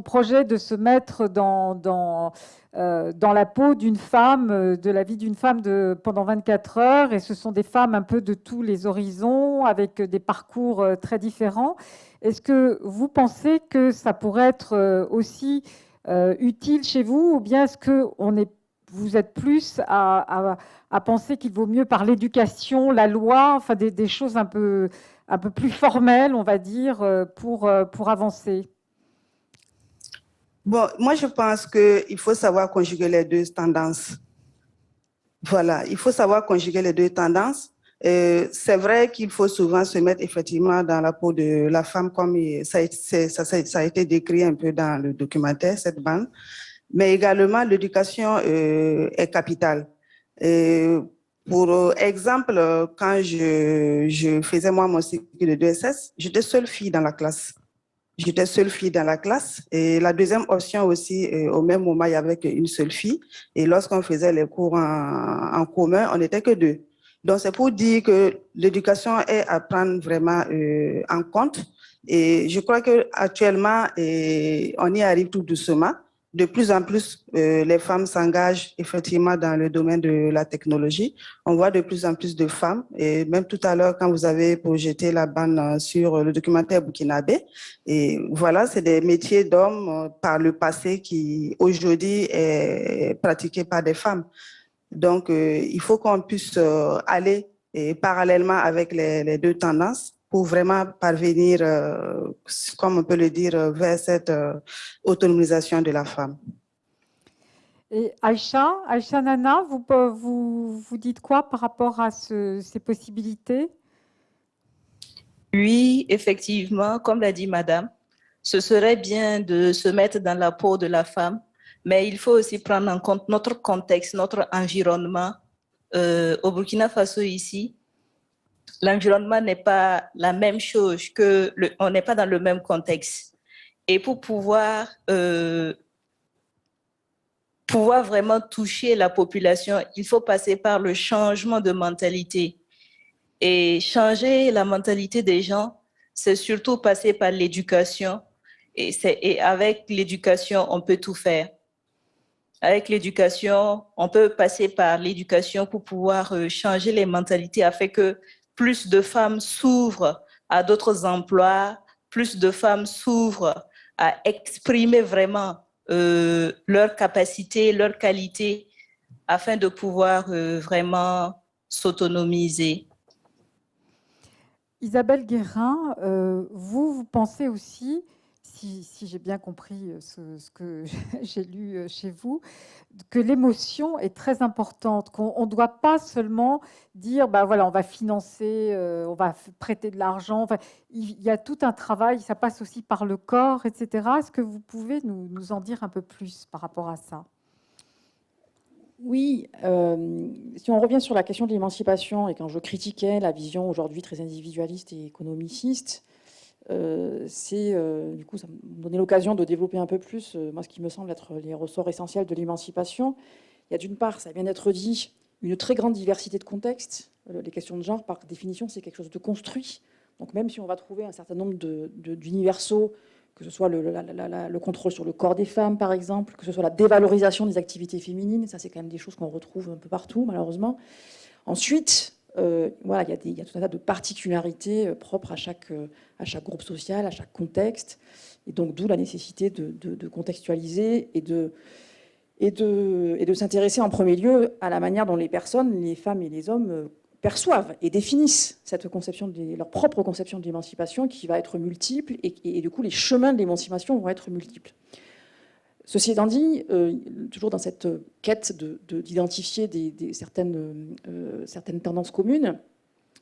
Speaker 1: projet de se mettre dans la peau d'une femme, de la vie d'une femme pendant 24 heures, et ce sont des femmes un peu de tous les horizons, avec des parcours très différents. Est-ce que vous pensez que ça pourrait être aussi utile chez vous, ou bien est-ce que vous êtes plus à penser qu'il vaut mieux par l'éducation, la loi, enfin des choses un peu plus formelles, on va dire, pour avancer?
Speaker 3: Bon, moi, je pense qu'il faut savoir conjuguer les deux tendances. Voilà, il faut savoir conjuguer les deux tendances. C'est vrai qu'il faut souvent se mettre effectivement dans la peau de la femme, comme ça a été décrit un peu dans le documentaire, cette bande. Mais également, l'éducation est capitale. Pour exemple, quand je faisais moi mon cycle de 2SS, j'étais seule fille dans la classe. J'étais seule fille dans la classe. Et la deuxième option aussi, au même moment, il y avait qu'une seule fille. Et lorsqu'on faisait les cours en commun, on n'était que deux. Donc, c'est pour dire que l'éducation est à prendre vraiment en compte. Et je crois qu'actuellement, on y arrive tout doucement. De plus en plus, les femmes s'engagent effectivement dans le domaine de la technologie. On voit de plus en plus de femmes. Et même tout à l'heure, quand vous avez projeté la bande sur le documentaire burkinabé, et voilà, c'est des métiers d'hommes par le passé qui aujourd'hui est pratiqué par des femmes. Donc, il faut qu'on puisse aller parallèlement avec les deux tendances pour vraiment parvenir, comme on peut le dire, vers cette autonomisation de la femme.
Speaker 1: Et Aïcha Nana, vous dites quoi par rapport à ces possibilités?
Speaker 5: Oui, effectivement, comme l'a dit Madame, ce serait bien de se mettre dans la peau de la femme, mais il faut aussi prendre en compte notre contexte, notre environnement. Au Burkina Faso ici, l'environnement n'est pas la même chose, on n'est pas dans le même contexte. Et pour pouvoir vraiment toucher la population, il faut passer par le changement de mentalité. Et changer la mentalité des gens, c'est surtout passer par l'éducation. Et avec l'éducation, on peut tout faire. Avec l'éducation, on peut passer par l'éducation pour pouvoir changer les mentalités afin que plus de femmes s'ouvrent à d'autres emplois, plus de femmes s'ouvrent à exprimer vraiment leurs capacités, leurs qualités, afin de pouvoir vraiment
Speaker 9: s'autonomiser.
Speaker 1: Isabelle Guérin, vous pensez aussi, si j'ai bien compris ce que j'ai lu chez vous, que l'émotion est très importante, qu'on ne doit pas seulement dire, bah voilà, on va financer, on va prêter de l'argent. Enfin, il y a tout un travail, ça passe aussi par le corps, etc. Est-ce que vous pouvez nous en dire un peu plus par rapport à ça?
Speaker 2: Oui, si on revient sur la question de l'émancipation, et quand je critiquais la vision aujourd'hui très individualiste et économiciste, du coup, ça me donnait l'occasion de développer un peu plus, moi, ce qui me semble être les ressorts essentiels de l'émancipation. Il y a d'une part, ça vient d'être dit, une très grande diversité de contextes. Les questions de genre, par définition, c'est quelque chose de construit. Donc même si on va trouver un certain nombre d'universaux, que ce soit le contrôle sur le corps des femmes, par exemple, que ce soit la dévalorisation des activités féminines, ça c'est quand même des choses qu'on retrouve un peu partout, malheureusement. Ensuite, voilà, il y a tout un tas de particularités propres à chaque groupe social, à chaque contexte, et donc d'où la nécessité de contextualiser et de s'intéresser en premier lieu à la manière dont les personnes, les femmes et les hommes, perçoivent et définissent cette conception leur propre conception de l'émancipation qui va être multiple et du coup les chemins de l'émancipation vont être multiples. Ceci étant dit, toujours dans cette quête d'identifier certaines tendances communes,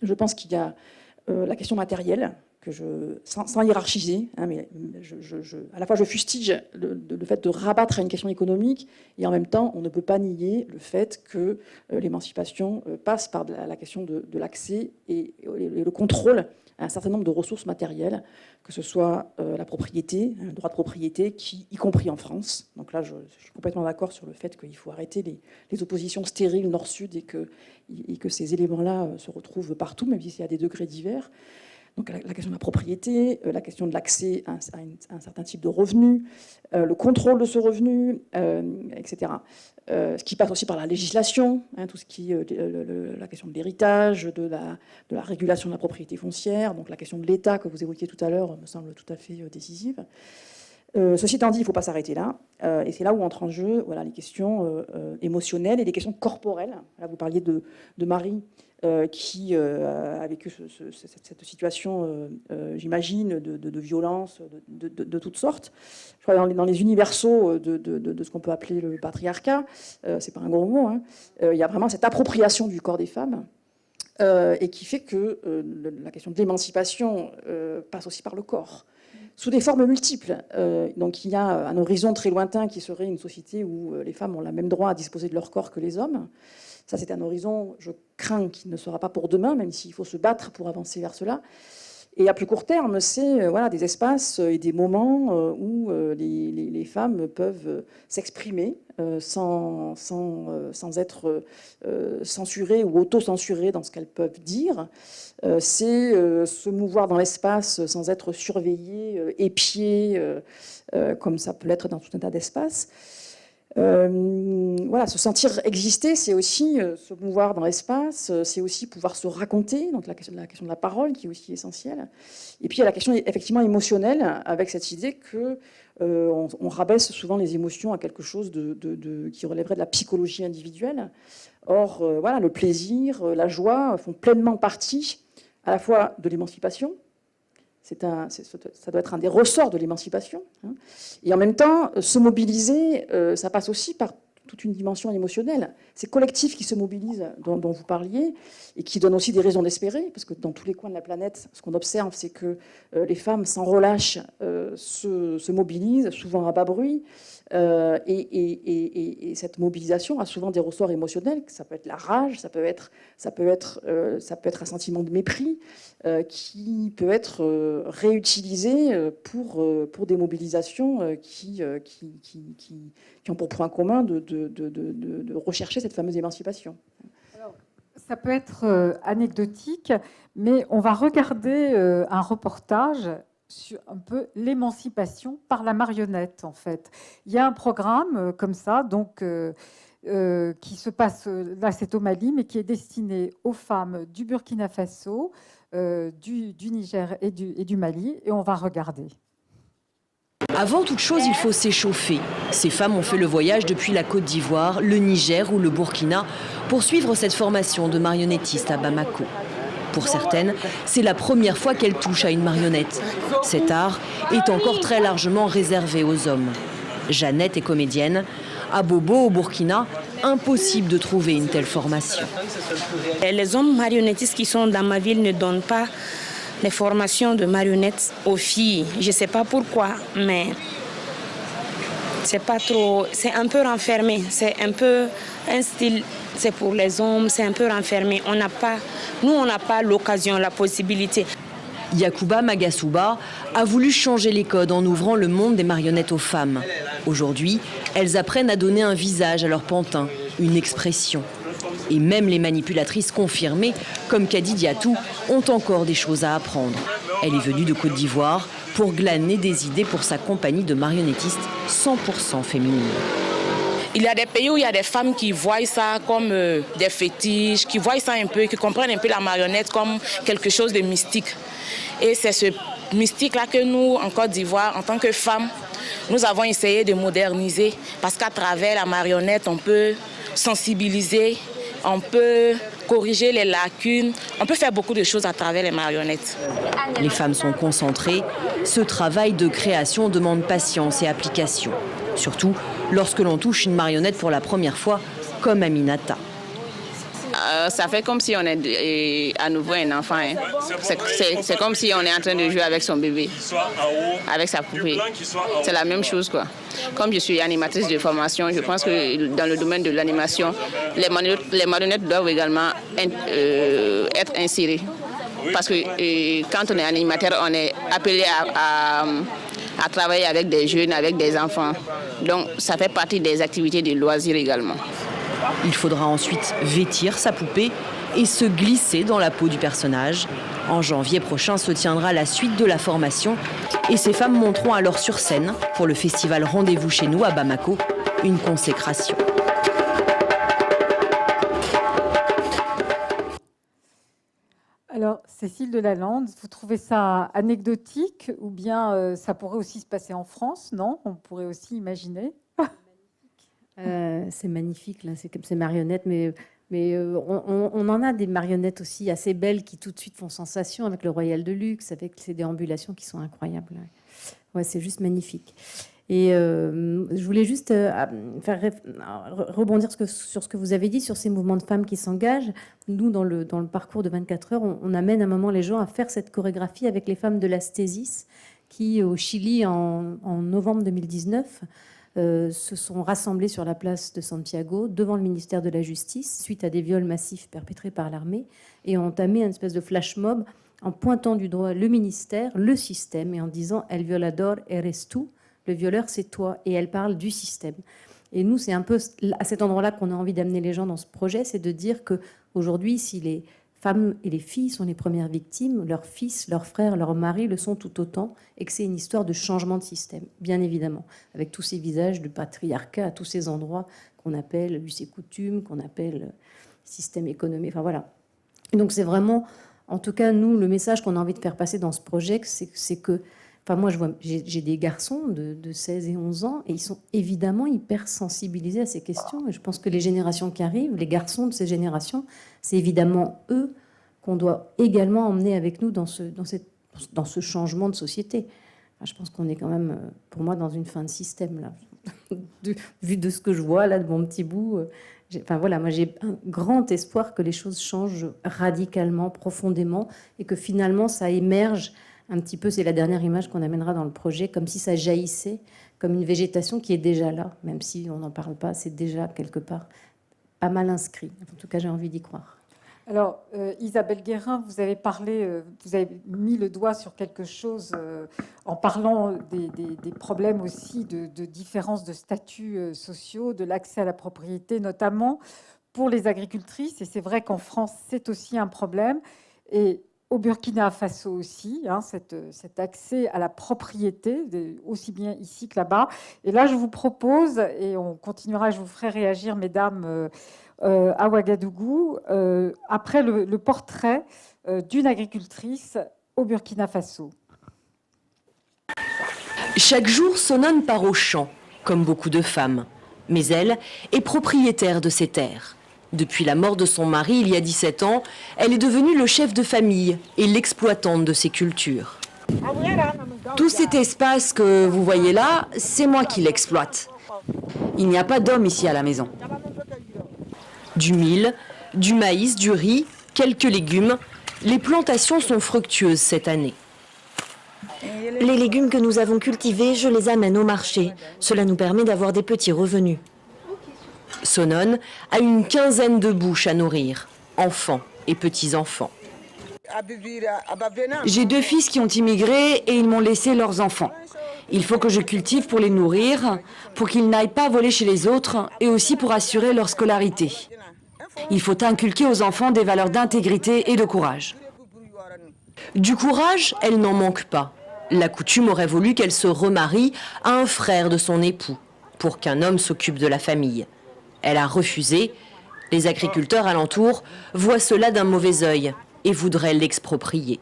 Speaker 2: je pense qu'il y a la question matérielle, sans hiérarchiser, hein, mais à la fois je fustige le fait de rabattre à une question économique, et en même temps, on ne peut pas nier le fait que l'émancipation passe par la question de l'accès et le contrôle à un certain nombre de ressources matérielles, que ce soit la propriété, le droit de propriété, y compris en France. Donc là, je suis complètement d'accord sur le fait qu'il faut arrêter les oppositions stériles nord-sud et que ces éléments-là se retrouvent partout, même s'il y a des degrés divers. Donc la question de la propriété, la question de l'accès à un certain type de revenu, le contrôle de ce revenu, etc. Ce qui passe aussi par la législation, hein, tout ce qui est la question de l'héritage, de la régulation de la propriété foncière, donc la question de l'État que vous évoquiez tout à l'heure me semble tout à fait décisive. Ceci étant dit, il ne faut pas s'arrêter là, et c'est là où entrent en jeu voilà, les questions émotionnelles et les questions corporelles. Là, vous parliez de Marie, qui a vécu cette situation, j'imagine, de violence de toutes sortes. Je crois dans les universaux de ce qu'on peut appeler le patriarcat, c'est pas un gros mot, hein, il y a vraiment cette appropriation du corps des femmes, et qui fait que la question de l'émancipation passe aussi par le corps, sous des formes multiples. Donc il y a un horizon très lointain qui serait une société où les femmes ont le même droit à disposer de leur corps que les hommes. Ça, c'est un horizon, je crains, qui ne sera pas pour demain, même s'il faut se battre pour avancer vers cela. Et à plus court terme, c'est voilà, des espaces et des moments où les femmes peuvent s'exprimer sans être censurées ou auto-censurées dans ce qu'elles peuvent dire. C'est se mouvoir dans l'espace sans être surveillées, épiées, comme ça peut l'être dans tout un tas d'espaces. Voilà, se sentir exister, c'est aussi se mouvoir dans l'espace, c'est aussi pouvoir se raconter, donc la question de la parole qui est aussi essentielle. Et puis il y a la question effectivement émotionnelle, avec cette idée que on rabaisse souvent les émotions à quelque chose qui relèverait de la psychologie individuelle. Or, voilà, le plaisir, la joie font pleinement partie à la fois de l'émancipation. Ça doit être un des ressorts de l'émancipation. Hein. Et en même temps, se mobiliser, ça passe aussi par toute une dimension émotionnelle. Ces collectifs qui se mobilisent, dont vous parliez, et qui donnent aussi des raisons d'espérer, parce que dans tous les coins de la planète, ce qu'on observe, c'est que les femmes, sans relâche, se mobilisent, souvent à bas bruit, et cette mobilisation a souvent des ressorts émotionnels. Ça peut être la rage, ça peut être un sentiment de mépris qui peut être réutilisé pour des mobilisations qui ont pour point commun de rechercher cette fameuse émancipation.
Speaker 1: Alors, ça peut être anecdotique, mais on va regarder un reportage sur un peu l'émancipation par la marionnette, en fait. Il y a un programme comme ça, donc qui se passe, là c'est au Mali, mais qui est destiné aux femmes du Burkina Faso, du Niger et du Mali, et on va regarder.
Speaker 19: Avant toute chose, il faut s'échauffer. Ces femmes ont fait le voyage depuis la Côte d'Ivoire, le Niger ou le Burkina pour suivre cette formation de marionnettiste à Bamako. Pour certaines, c'est la première fois qu'elles touchent à une marionnette. Cet art est encore très largement réservé aux hommes. Jeannette est comédienne. À Bobo, au Burkina, impossible de trouver une telle formation.
Speaker 20: Les hommes marionnettistes qui sont dans ma ville ne donnent pas les formations de marionnettes aux filles. Je ne sais pas pourquoi, mais c'est pas trop. C'est un peu renfermé. C'est un peu un style. C'est pour les hommes. C'est un peu renfermé. Nous, on n'a pas l'occasion, la possibilité.
Speaker 19: Yacouba Magasuba a voulu changer les codes en ouvrant le monde des marionnettes aux femmes. Aujourd'hui, elles apprennent à donner un visage à leur pantin, une expression. Et même les manipulatrices confirmées, comme Kadi Diatou, ont encore des choses à apprendre. Elle est venue de Côte d'Ivoire pour glaner des idées pour sa compagnie de marionnettistes 100% féminines.
Speaker 21: Il y a des pays où il y a des femmes qui voient ça comme des fétiches, qui voient ça un peu, qui comprennent un peu la marionnette comme quelque chose de mystique. Et c'est ce mystique-là que nous, en Côte d'Ivoire, en tant que femmes, nous avons essayé de moderniser parce qu'à travers la marionnette, on peut sensibiliser, on peut corriger les lacunes, on peut faire beaucoup de choses à travers les marionnettes.
Speaker 19: Les femmes sont concentrées. Ce travail de création demande patience et application. Surtout lorsque l'on touche une marionnette pour la première fois, comme Aminata.
Speaker 22: Ça fait comme si on est à nouveau un enfant. Hein. C'est comme si on est en train de jouer avec son bébé, avec sa poupée. C'est la même chose, quoi. Comme je suis animatrice de formation, je pense que dans le domaine de l'animation, les marionnettes doivent également être insérées. Parce que quand on est animateur, on est appelé à travailler avec des jeunes, avec des enfants. Donc ça fait partie des activités de loisirs également.
Speaker 19: Il faudra ensuite vêtir sa poupée et se glisser dans la peau du personnage. En janvier prochain se tiendra la suite de la formation et ces femmes monteront alors sur scène pour le festival Rendez-vous chez nous à Bamako, une consécration.
Speaker 1: Alors, Cécile Delalande, vous trouvez ça anecdotique ou bien ça pourrait aussi se passer en France, non? On pourrait aussi imaginer.
Speaker 4: C'est magnifique, là, c'est comme ces marionnettes, mais on en a des marionnettes aussi assez belles qui tout de suite font sensation avec le Royal de Luxe, avec ces déambulations qui sont incroyables. Ouais, c'est juste magnifique. Et je voulais juste rebondir sur ce que vous avez dit, sur ces mouvements de femmes qui s'engagent. Nous, dans le parcours de 24 heures, on amène à un moment les gens à faire cette chorégraphie avec les femmes de la Stésis qui, au Chili, en novembre 2019, se sont rassemblés sur la place de Santiago devant le ministère de la Justice suite à des viols massifs perpétrés par l'armée et ont entamé une espèce de flash mob en pointant du doigt le ministère, le système et en disant « El violador eres tú », le violeur c'est toi, et elle parle du système. Et nous, c'est un peu à cet endroit-là qu'on a envie d'amener les gens dans ce projet, c'est de dire qu'aujourd'hui, si les femmes et les filles sont les premières victimes, leurs fils, leurs frères, leurs maris le sont tout autant, et que c'est une histoire de changement de système, bien évidemment, avec tous ces visages de patriarcat à tous ces endroits qu'on appelle us et coutumes, qu'on appelle système économique, enfin voilà. Et donc c'est vraiment, en tout cas, nous, le message qu'on a envie de faire passer dans ce projet, c'est que, enfin moi, j'ai des garçons de 16 et 11 ans, et ils sont évidemment hyper sensibilisés à ces questions, et je pense que les générations qui arrivent, les garçons de ces générations, c'est évidemment eux qu'on doit également emmener avec nous dans ce changement de société. Enfin, je pense qu'on est quand même, pour moi, dans une fin de système, là. Vu de ce que je vois, là, de mon petit bout. Enfin, voilà, moi, j'ai un grand espoir que les choses changent radicalement, profondément, et que finalement, ça émerge un petit peu, c'est la dernière image qu'on amènera dans le projet, comme si ça jaillissait, comme une végétation qui est déjà là, même si on n'en parle pas, c'est déjà quelque part pas mal inscrit. En tout cas, j'ai envie d'y croire.
Speaker 1: Alors, Isabelle Guérin, vous avez parlé, vous avez mis le doigt sur quelque chose en parlant des problèmes aussi de différence de statuts sociaux, de l'accès à la propriété, notamment pour les agricultrices. Et c'est vrai qu'en France, c'est aussi un problème. Et au Burkina Faso aussi, hein, cet accès à la propriété, aussi bien ici que là-bas. Et là, je vous propose, et on continuera, je vous ferai réagir, mesdames, à Ouagadougou, après le portrait d'une agricultrice au Burkina Faso.
Speaker 19: Chaque jour, Sonone part au champ, comme beaucoup de femmes. Mais elle est propriétaire de ses terres. Depuis la mort de son mari il y a 17 ans, elle est devenue le chef de famille et l'exploitante de ses cultures.
Speaker 6: Tout cet espace que vous voyez là, c'est moi qui l'exploite. Il n'y a pas d'homme ici à la maison.
Speaker 19: Du mil, du maïs, du riz, quelques légumes. Les plantations sont fructueuses cette année.
Speaker 7: Les légumes que nous avons cultivés, je les amène au marché. Cela nous permet d'avoir des petits revenus.
Speaker 19: Sonone a une quinzaine de bouches à nourrir, enfants et petits-enfants.
Speaker 6: J'ai 2 fils qui ont immigré et ils m'ont laissé leurs enfants. Il faut que je cultive pour les nourrir, pour qu'ils n'aillent pas voler chez les autres et aussi pour assurer leur scolarité. Il faut inculquer aux enfants des valeurs d'intégrité et de courage.
Speaker 19: Du courage, elle n'en manque pas. La coutume aurait voulu qu'elle se remarie à un frère de son époux, pour qu'un homme s'occupe de la famille. Elle a refusé. Les agriculteurs alentours voient cela d'un mauvais œil et voudraient l'exproprier.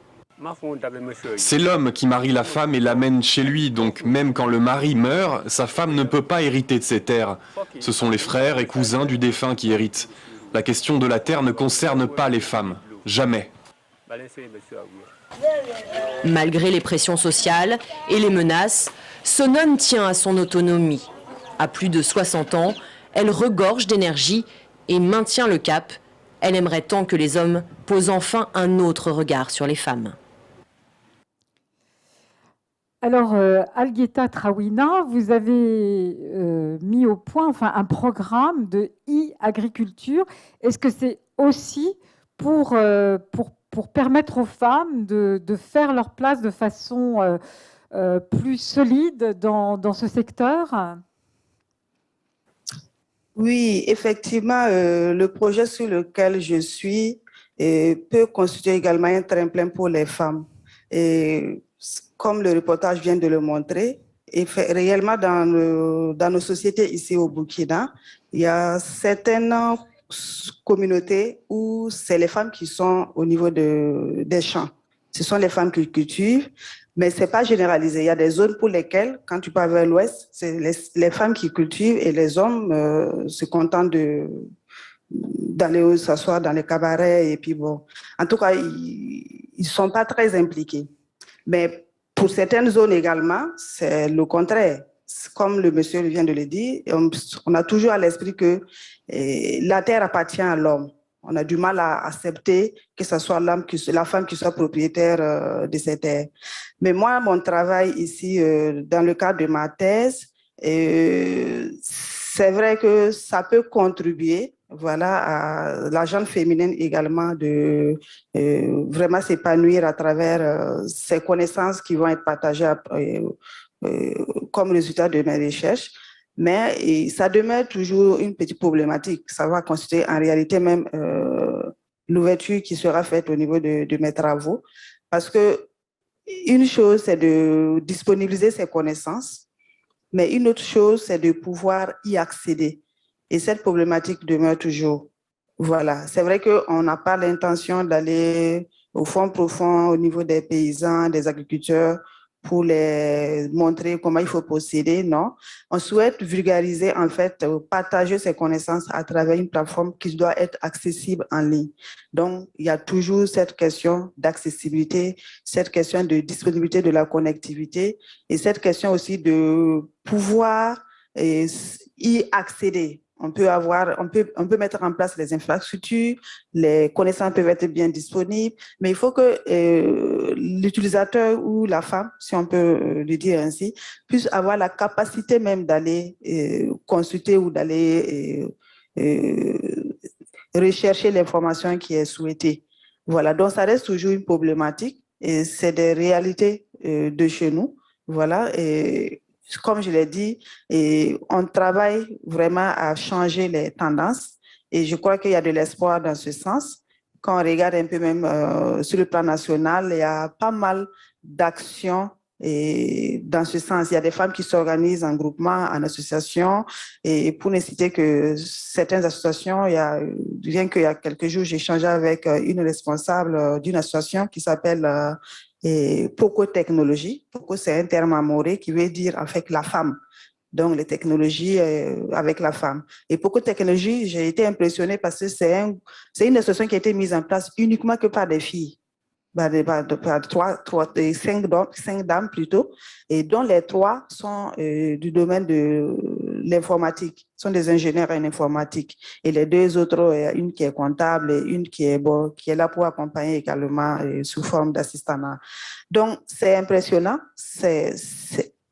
Speaker 23: C'est l'homme qui marie la femme et l'amène chez lui, donc même quand le mari meurt, sa femme ne peut pas hériter de ses terres. Ce sont les frères et cousins du défunt qui héritent. La question de la terre ne concerne pas les femmes, jamais.
Speaker 19: Malgré les pressions sociales et les menaces, Sonone tient à son autonomie. À plus de 60 ans, elle regorge d'énergie et maintient le cap. Elle aimerait tant que les hommes posent enfin un autre regard sur les femmes.
Speaker 1: Alors, Algueta Trawina, vous avez mis au point un programme de e-agriculture. Est-ce que c'est aussi pour permettre aux femmes de faire leur place de façon plus solide dans ce secteur ?
Speaker 3: Oui, effectivement, le projet sur lequel je suis peut constituer également un tremplin pour les femmes. Et comme le reportage vient de le montrer, et réellement dans nos sociétés ici au Burkina, il y a certaines communautés où c'est les femmes qui sont au niveau des champs. Ce sont les femmes qui cultivent, mais ce n'est pas généralisé. Il y a des zones pour lesquelles, quand tu pars vers l'ouest, c'est les femmes qui cultivent et les hommes se contentent d'aller s'asseoir dans les cabarets. Et puis bon, en tout cas, ils ne sont pas très impliqués. Mais pour certaines zones également, c'est le contraire. Comme le monsieur vient de le dire, on a toujours à l'esprit que la terre appartient à l'homme. On a du mal à accepter que ce soit la femme qui soit propriétaire de cette terre. Mais moi, mon travail ici, dans le cadre de ma thèse, c'est vrai que ça peut contribuer à la gente féminine également de vraiment s'épanouir à travers ces connaissances qui vont être partagées comme résultat de mes recherches. Mais ça demeure toujours une petite problématique. Ça va constituer en réalité même l'ouverture qui sera faite au niveau de mes travaux. Parce que une chose, c'est de disponibiliser ces connaissances, mais une autre chose, c'est de pouvoir y accéder. Et cette problématique demeure toujours. Voilà. C'est vrai qu'on n'a pas l'intention d'aller au fond profond au niveau des paysans, des agriculteurs, pour les montrer comment il faut procéder, non. On souhaite vulgariser, en fait, partager ces connaissances à travers une plateforme qui doit être accessible en ligne. Donc, il y a toujours cette question d'accessibilité, cette question de disponibilité de la connectivité et cette question aussi de pouvoir y accéder. On peut mettre en place les infrastructures, les connaissances peuvent être bien disponibles, mais il faut que l'utilisateur ou la femme, si on peut le dire ainsi, puisse avoir la capacité même d'aller consulter ou d'aller rechercher l'information qui est souhaitée. Voilà, donc ça reste toujours une problématique et c'est des réalités de chez nous. Voilà, et comme je l'ai dit, on travaille vraiment à changer les tendances et je crois qu'il y a de l'espoir dans ce sens. Quand on regarde un peu même sur le plan national, il y a pas mal d'actions dans ce sens. Il y a des femmes qui s'organisent en groupement, en association et pour ne citer que certaines associations, rien qu'il y a quelques jours, j'ai échangé avec une responsable d'une association qui s'appelle Et Poco technologie, Poco c'est un terme amoré qui veut dire en fait la femme. Donc les technologies avec la femme. Et Poco technologie, j'ai été impressionnée parce que c'est une association qui a été mise en place uniquement que par des filles. Par cinq dames plutôt, et dont les 3 sont du domaine de l'informatique, sont des ingénieurs en informatique. Et les 2 autres, une qui est comptable et une qui est là pour accompagner également sous forme d'assistanat. Donc, c'est impressionnant,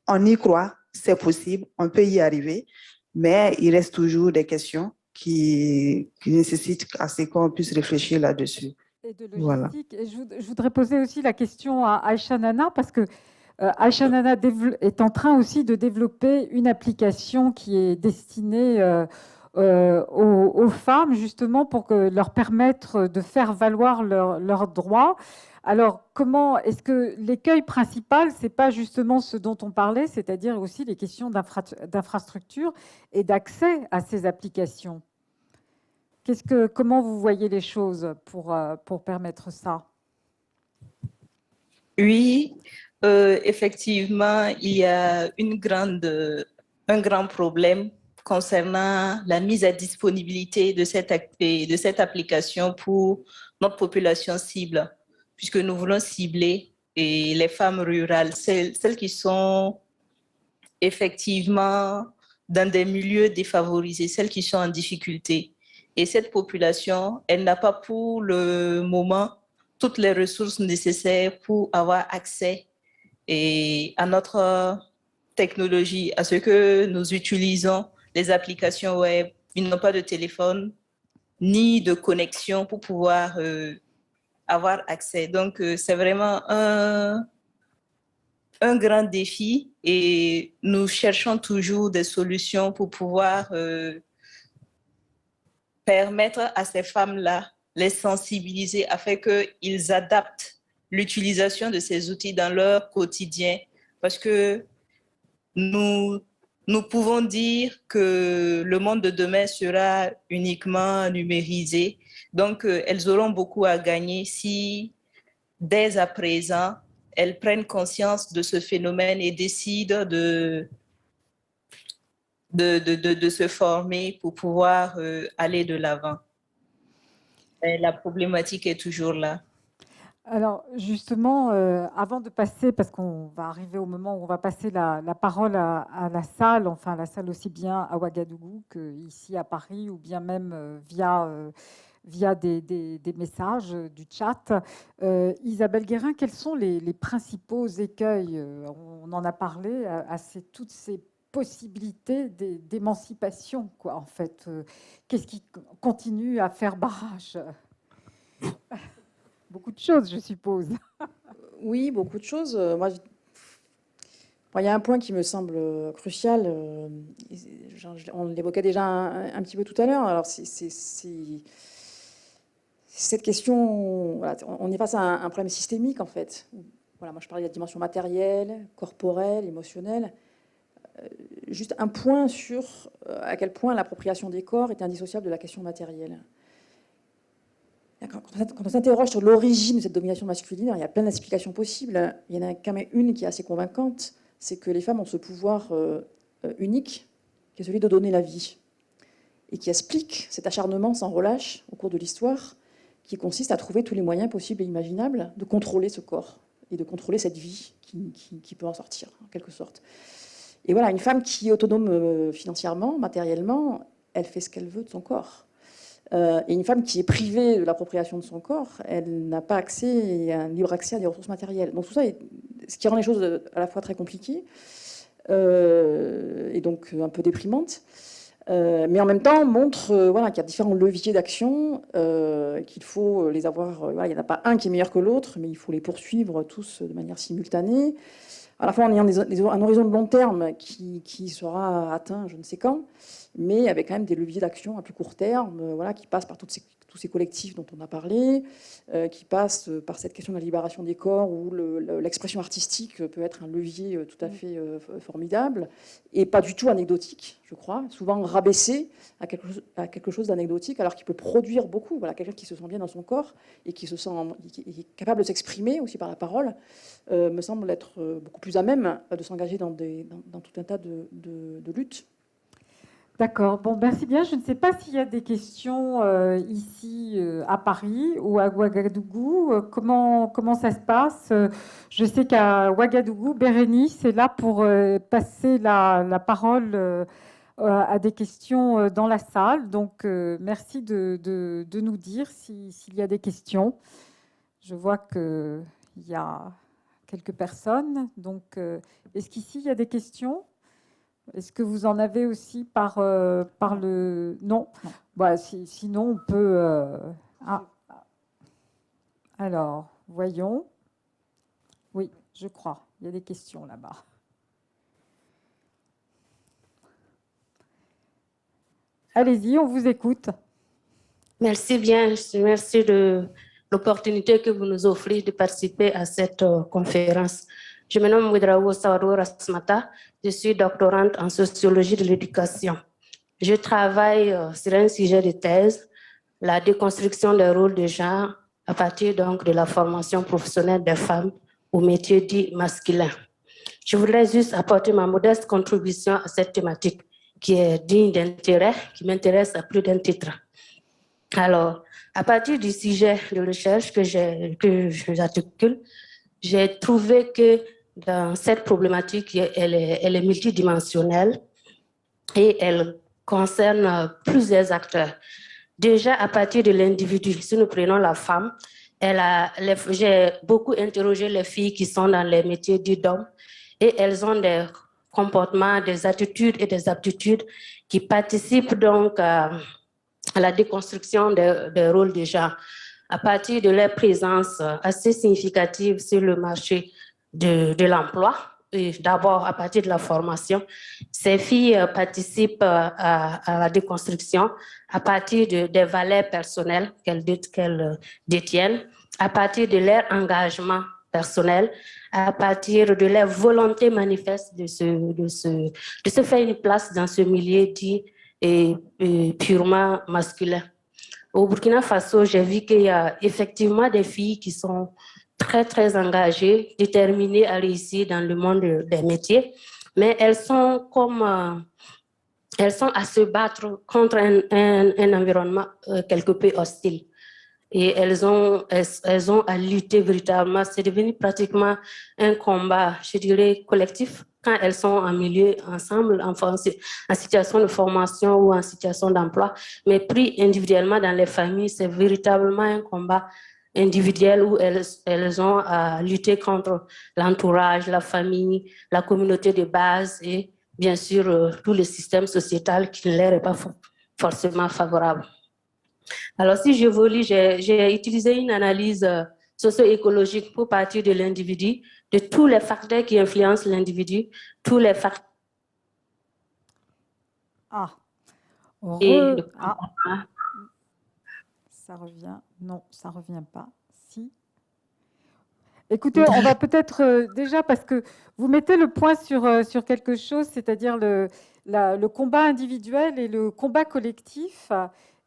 Speaker 3: on y croit, c'est possible, on peut y arriver, mais il reste toujours des questions qui nécessitent assez qu'on puisse réfléchir là-dessus.
Speaker 1: Et de logistique.
Speaker 3: Voilà.
Speaker 1: Et je voudrais poser aussi la question à Aïcha Nana, parce que Aïcha Nana est en train aussi de développer une application qui est destinée aux femmes, justement, pour leur permettre de faire valoir leurs droits. Alors, comment est-ce que l'écueil principal, c'est pas justement ce dont on parlait, c'est-à-dire aussi les questions d'infrastructure et d'accès à ces applications? Comment vous voyez les choses pour permettre ça?
Speaker 5: Oui, effectivement, il y a un grand problème concernant la mise à disponibilité de cette application pour notre population cible, puisque nous voulons cibler les femmes rurales, celles qui sont effectivement dans des milieux défavorisés, celles qui sont en difficulté. Et cette population, elle n'a pas pour le moment toutes les ressources nécessaires pour avoir accès à notre technologie, à ce que nous utilisons, les applications web. Ils n'ont pas de téléphone ni de connexion pour pouvoir avoir accès. Donc, c'est vraiment un grand défi et nous cherchons toujours des solutions pour pouvoir permettre à ces femmes-là, les sensibiliser afin qu'ils adaptent l'utilisation de ces outils dans leur quotidien. Parce que nous pouvons dire que le monde de demain sera uniquement numérisé. Donc, elles auront beaucoup à gagner si, dès à présent, elles prennent conscience de ce phénomène et décident de se former pour pouvoir aller de l'avant. La problématique est toujours là.
Speaker 1: Alors justement, avant de passer, parce qu'on va arriver au moment où on va passer la parole à la salle, enfin la salle aussi bien à Ouagadougou qu'ici à Paris, ou bien même via des messages du chat. Isabelle Guérin, quels sont les principaux écueils? On en a parlé à toutes ces possibilités d'émancipation, quoi, en fait. Qu'est-ce qui continue à faire barrage? Beaucoup de choses, je suppose.
Speaker 2: Oui, beaucoup de choses. Moi, il y a un point qui me semble crucial. On l'évoquait déjà un petit peu tout à l'heure. Alors, c'est cette question. Voilà, on est face à un problème systémique, en fait. Voilà, moi, je parlais de la dimension matérielle, corporelle, émotionnelle. Juste un point sur à quel point l'appropriation des corps est indissociable de la question matérielle. Quand on s'interroge sur l'origine de cette domination masculine, il y a plein d'explications possibles. Il y en a quand même une qui est assez convaincante, c'est que les femmes ont ce pouvoir unique, qui est celui de donner la vie, et qui explique cet acharnement sans relâche au cours de l'histoire, qui consiste à trouver tous les moyens possibles et imaginables de contrôler ce corps, et de contrôler cette vie qui peut en sortir, en quelque sorte. Et voilà, une femme qui est autonome financièrement, matériellement, elle fait ce qu'elle veut de son corps. Et une femme qui est privée de l'appropriation de son corps, elle n'a pas accès, un libre accès à des ressources matérielles. Donc tout ça, ce qui rend les choses à la fois très compliquées et donc un peu déprimantes, mais en même temps montre voilà, qu'il y a différents leviers d'action, qu'il faut les avoir. Voilà, il n'y en a pas un qui est meilleur que l'autre, mais il faut les poursuivre tous de manière simultanée. à la fois en ayant un horizon de long terme qui sera atteint je ne sais quand, mais avec quand même des leviers d'action à plus court terme, voilà, qui passent par tous ces collectifs dont on a parlé, qui passent par cette question de la libération des corps, où l'expression artistique peut être un levier tout à fait formidable, et pas du tout anecdotique, je crois, souvent rabaissé à quelque chose d'anecdotique, alors qu'il peut produire beaucoup. Voilà, quelqu'un qui se sent bien dans son corps et qui est capable de s'exprimer aussi par la parole, me semble être beaucoup plus à même de s'engager dans tout un tas de luttes.
Speaker 1: D'accord. Bon, merci bien. Je ne sais pas s'il y a des questions ici à Paris ou à Ouagadougou. Comment ça se passe? Je sais qu'à Ouagadougou, Bérénice est là pour passer la parole à des questions dans la salle. Donc, merci de nous dire s'il y a des questions. Je vois qu'il y a quelques personnes. Donc, est-ce qu'ici, il y a des questions? Est-ce que vous en avez aussi par le... Non, bah, sinon on peut... Alors, voyons. Oui, je crois. Il y a des questions là-bas. Allez-y, on vous écoute.
Speaker 8: Merci bien. Merci de l'opportunité que vous nous offrez de participer à cette conférence. Je me nomme Ouedraogo Sawadou Rasmata. Je suis doctorante en sociologie de l'éducation. Je travaille sur un sujet de thèse, la déconstruction des rôles de genre à partir donc de la formation professionnelle des femmes aux métiers dits masculins. Je voudrais juste apporter ma modeste contribution à cette thématique qui est digne d'intérêt, qui m'intéresse à plus d'un titre. Alors, à partir du sujet de recherche que j'articule, j'ai trouvé que dans cette problématique, elle est multidimensionnelle et elle concerne plusieurs acteurs. Déjà, à partir de l'individu, si nous prenons la femme, j'ai beaucoup interrogé les filles qui sont dans les métiers dits d'hommes et elles ont des comportements, des attitudes et des aptitudes qui participent donc à la déconstruction des rôles de genre. À partir de leur présence assez significative sur le marché de l'emploi, et d'abord à partir de la formation, ces filles participent à la déconstruction à partir des valeurs personnelles qu'elles détiennent, à partir de leur engagement personnel, à partir de leur volonté manifeste de se faire une place dans ce milieu dit purement masculin. Au Burkina Faso, j'ai vu qu'il y a effectivement des filles qui sont très, très engagées, déterminées à réussir dans le monde des métiers, mais elles sont à se battre contre un environnement quelque peu hostile. Et elles ont à lutter véritablement. C'est devenu pratiquement un combat, je dirais, collectif, quand elles sont en milieu ensemble, en situation de formation ou en situation d'emploi. Mais pris individuellement dans les familles, c'est véritablement un combat individuel où elles ont à lutter contre l'entourage, la famille, la communauté de base et bien sûr tout le système sociétal qui ne leur est pas forcément favorable. Alors, si j'évolue, j'ai utilisé une analyse socio-écologique pour partir de l'individu, de tous les facteurs qui influencent l'individu, tous les facteurs.
Speaker 1: Ça revient. Non, ça ne revient pas. Si. Écoutez, on va peut-être déjà, parce que vous mettez le point sur quelque chose, c'est-à-dire le combat individuel et le combat collectif.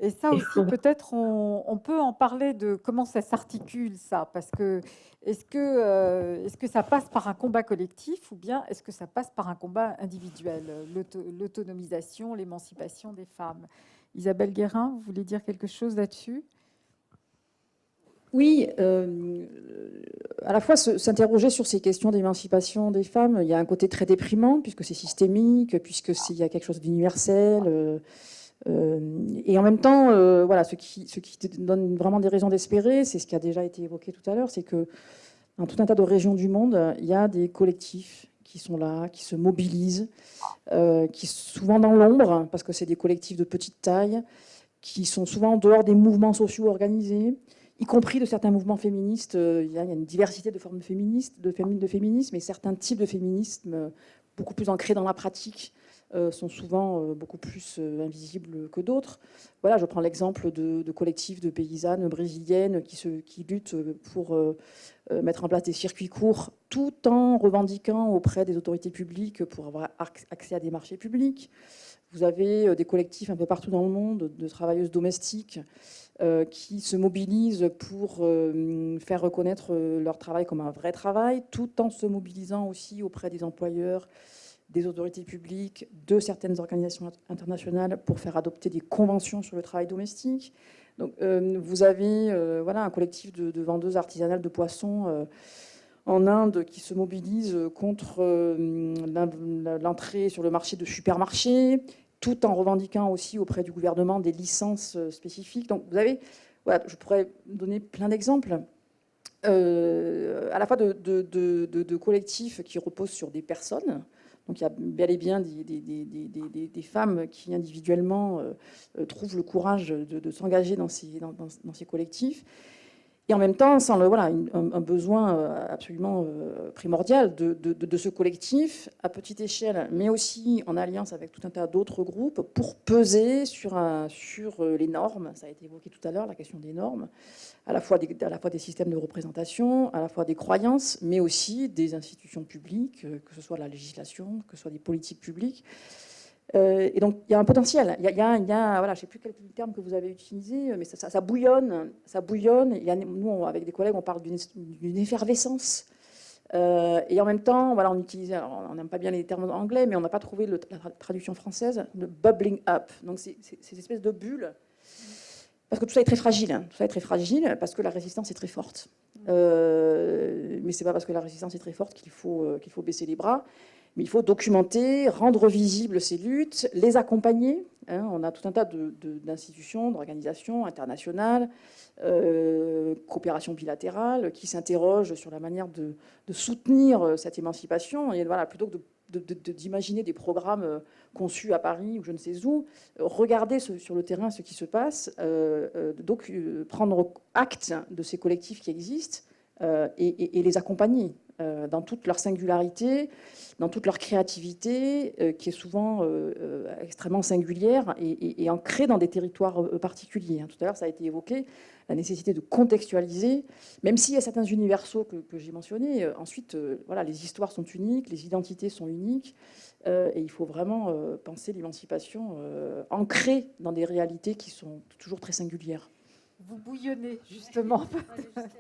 Speaker 1: Et ça aussi, peut-être, on peut en parler de comment ça s'articule, ça. Parce que est-ce que ça passe par un combat collectif ou bien est-ce que ça passe par un combat individuel, l'autonomisation, l'émancipation des femmes? Isabelle Guérin, vous voulez dire quelque chose là-dessus?
Speaker 2: Oui, à la fois s'interroger sur ces questions d'émancipation des femmes, il y a un côté très déprimant, puisque c'est systémique, il y a quelque chose d'universel. Et en même temps, voilà, ce qui donne vraiment des raisons d'espérer, c'est ce qui a déjà été évoqué tout à l'heure, c'est que dans tout un tas de régions du monde, il y a des collectifs qui sont là, qui se mobilisent, qui sont souvent dans l'ombre, parce que c'est des collectifs de petite taille, qui sont souvent en dehors des mouvements sociaux organisés, y compris de certains mouvements féministes. Il y a une diversité de formes de féminisme, et certains types de féminisme beaucoup plus ancrés dans la pratique sont souvent beaucoup plus invisibles que d'autres. Voilà, je prends l'exemple de collectifs de paysannes brésiliennes qui luttent pour mettre en place des circuits courts tout en revendiquant auprès des autorités publiques pour avoir accès à des marchés publics. Vous avez des collectifs un peu partout dans le monde de travailleuses domestiques qui se mobilisent pour faire reconnaître leur travail comme un vrai travail, tout en se mobilisant aussi auprès des employeurs, des autorités publiques, de certaines organisations internationales pour faire adopter des conventions sur le travail domestique. Donc, vous avez voilà, un collectif de vendeuses artisanales de poissons en Inde qui se mobilise contre l'entrée sur le marché de supermarchés, tout en revendiquant aussi auprès du gouvernement des licences spécifiques. Donc, vous avez, voilà, je pourrais donner plein d'exemples, à la fois de collectifs qui reposent sur des personnes. Donc il y a bel et bien des femmes qui individuellement trouvent le courage de s'engager dans ces collectifs. Et en même temps, sans voilà, un besoin absolument primordial de ce collectif, à petite échelle, mais aussi en alliance avec tout un tas d'autres groupes, pour peser sur les normes. Ça a été évoqué tout à l'heure, la question des normes, à la fois des systèmes de représentation, à la fois des croyances, mais aussi des institutions publiques, que ce soit la législation, que ce soit des politiques publiques. Et donc, il y a un potentiel. Il y a voilà, je ne sais plus quel terme que vous avez utilisé, mais ça bouillonne. Ça bouillonne. Nous, avec des collègues, on parle d'une effervescence. Et en même temps, voilà, on n'aime pas bien les termes anglais, mais on n'a pas trouvé la traduction française, le bubbling up. Donc, c'est ces espèces de bulles. Parce que tout ça est très fragile. Tout ça est très fragile parce que la résistance est très forte. Mais ce n'est pas parce que la résistance est très forte qu'il faut baisser les bras. Mais il faut documenter, rendre visibles ces luttes, les accompagner. On a tout un tas d'institutions, d'organisations internationales, coopération bilatérale, qui s'interrogent sur la manière de soutenir cette émancipation. Et voilà, plutôt que d'imaginer des programmes conçus à Paris ou je ne sais où, regarder sur le terrain ce qui se passe, donc prendre acte de ces collectifs qui existent et les accompagner dans toute leur singularité, dans toute leur créativité, qui est souvent extrêmement singulière et ancrée dans des territoires particuliers. Tout à l'heure, ça a été évoqué, la nécessité de contextualiser, même s'il y a certains universaux que j'ai mentionnés. Ensuite, voilà, les histoires sont uniques, les identités sont uniques, et il faut vraiment penser l'émancipation ancrée dans des réalités qui sont toujours très singulières.
Speaker 1: Vous bouillonnez, justement,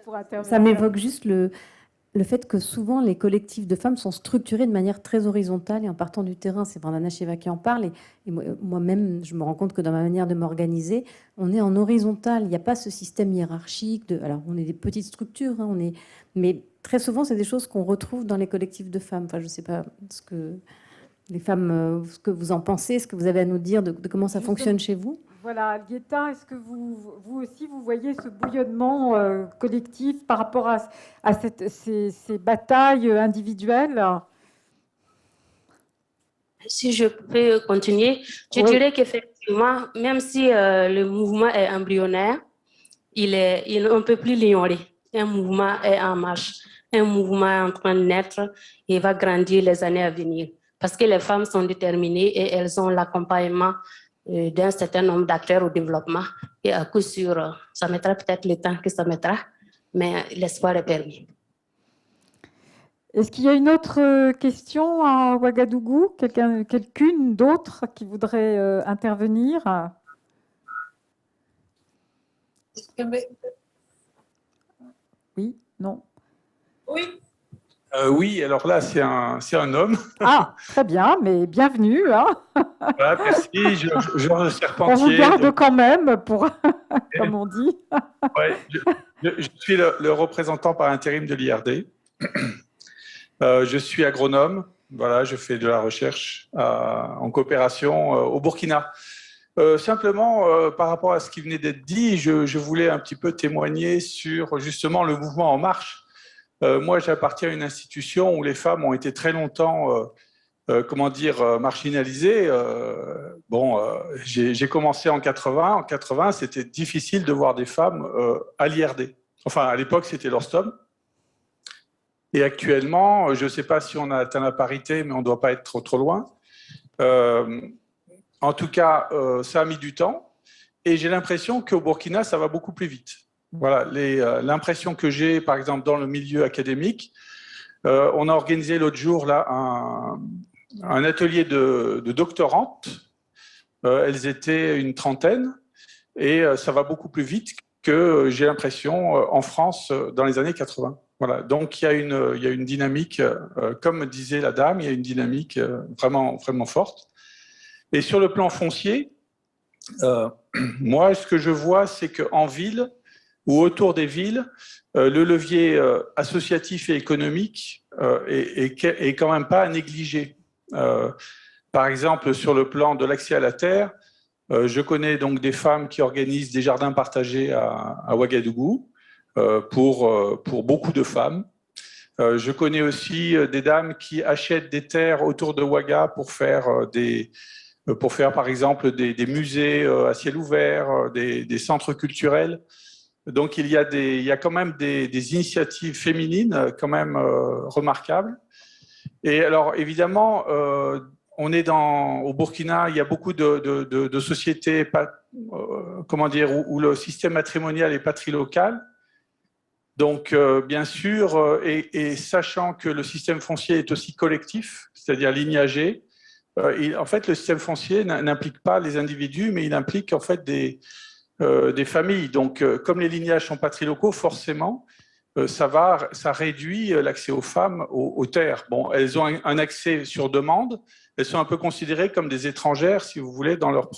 Speaker 1: pour intervenir.
Speaker 4: Ça m'évoque juste le fait que souvent les collectifs de femmes sont structurés de manière très horizontale et en partant du terrain, c'est Vandana Shiva qui en parle, et moi-même je me rends compte que dans ma manière de m'organiser, on est en horizontal, il n'y a pas ce système hiérarchique, alors on est des petites structures, mais très souvent c'est des choses qu'on retrouve dans les collectifs de femmes. Enfin, je ne sais pas ce que les femmes, ce que vous en pensez, ce que vous avez à nous dire de comment ça fonctionne chez vous.
Speaker 1: Voilà, Algueta, est-ce que vous aussi, vous voyez ce bouillonnement collectif par rapport à ces batailles individuelles?
Speaker 8: Si je peux continuer, je dirais qu'effectivement, même si le mouvement est embryonnaire, il est un peu plus l'ignorer. Un mouvement est en marche, un mouvement est en train de naître et va grandir les années à venir. Parce que les femmes sont déterminées et elles ont l'accompagnement d'un certain nombre d'acteurs au développement. Et à coup sûr, ça mettra peut-être le temps que ça mettra, mais l'espoir est permis.
Speaker 1: Est-ce qu'il y a une autre question à Ouagadougou? Quelqu'une d'autre qui voudrait intervenir? Oui, non.
Speaker 10: Oui. Oui, alors là, c'est un homme.
Speaker 1: Ah, très bien, mais bienvenue. Hein.
Speaker 10: Voilà, merci, Georges Serpentier.
Speaker 1: On vous garde quand même, comme on dit.
Speaker 10: Ouais, je suis le représentant par intérim de l'IRD. Je suis agronome. Voilà, je fais de la recherche en coopération au Burkina. Simplement, par rapport à ce qui venait d'être dit, je voulais un petit peu témoigner sur justement le mouvement En Marche. Moi, j'appartiens à une institution où les femmes ont été très longtemps comment dire, marginalisées. J'ai commencé en 80. En 80, c'était difficile de voir des femmes à l'IRD. Enfin, à l'époque, c'était l'Orstom. Et actuellement, je ne sais pas si on a atteint la parité, mais on ne doit pas être trop loin. En tout cas, ça a mis du temps. Et j'ai l'impression qu'au Burkina, ça va beaucoup plus vite. Voilà, l'impression que j'ai, par exemple, dans le milieu académique, on a organisé l'autre jour là, un atelier de doctorantes. Elles étaient une trentaine et ça va beaucoup plus vite que j'ai l'impression en France dans les années 80. Voilà. Donc il y a une dynamique, comme disait la dame, il y a une dynamique vraiment forte. Et sur le plan foncier, moi ce que je vois, c'est qu'en ville ou autour des villes, le levier associatif et économique est quand même pas à négliger. Par exemple, sur le plan de l'accès à la terre, je connais donc des femmes qui organisent des jardins partagés à Ouagadougou pour beaucoup de femmes. Je connais aussi des dames qui achètent des terres autour de Ouaga pour faire par exemple des musées à ciel ouvert, des centres culturels. Donc il y a quand même des initiatives féminines quand même remarquables. Et alors évidemment, on est au Burkina, il y a beaucoup de sociétés, comment dire, où le système matrimonial est patrilocal. Donc bien sûr, et sachant que le système foncier est aussi collectif, c'est-à-dire lignagé, en fait le système foncier n'implique pas les individus, mais il implique en fait des familles. Donc, comme les lignages sont patrilocaux, forcément, ça réduit l'accès aux femmes aux terres. Bon, elles ont un accès sur demande. Elles sont un peu considérées comme des étrangères, si vous voulez, dans leur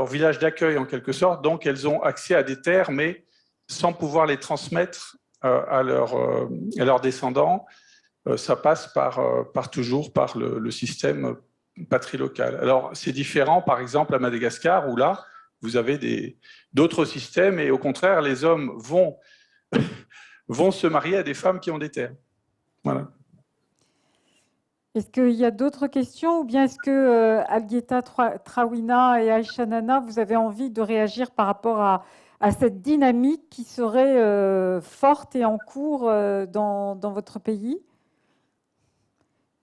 Speaker 10: village d'accueil en quelque sorte. Donc, elles ont accès à des terres, mais sans pouvoir les transmettre à leurs descendants. Ça passe toujours par le système patrilocal. Alors, c'est différent, par exemple, à Madagascar, où là, vous avez d'autres systèmes et au contraire, les hommes vont se marier à des femmes qui ont des terres. Voilà.
Speaker 1: Est-ce qu'il y a d'autres questions ou bien est-ce que Algueta Trawina et Aïcha Nana, vous avez envie de réagir par rapport à cette dynamique qui serait forte et en cours dans votre pays?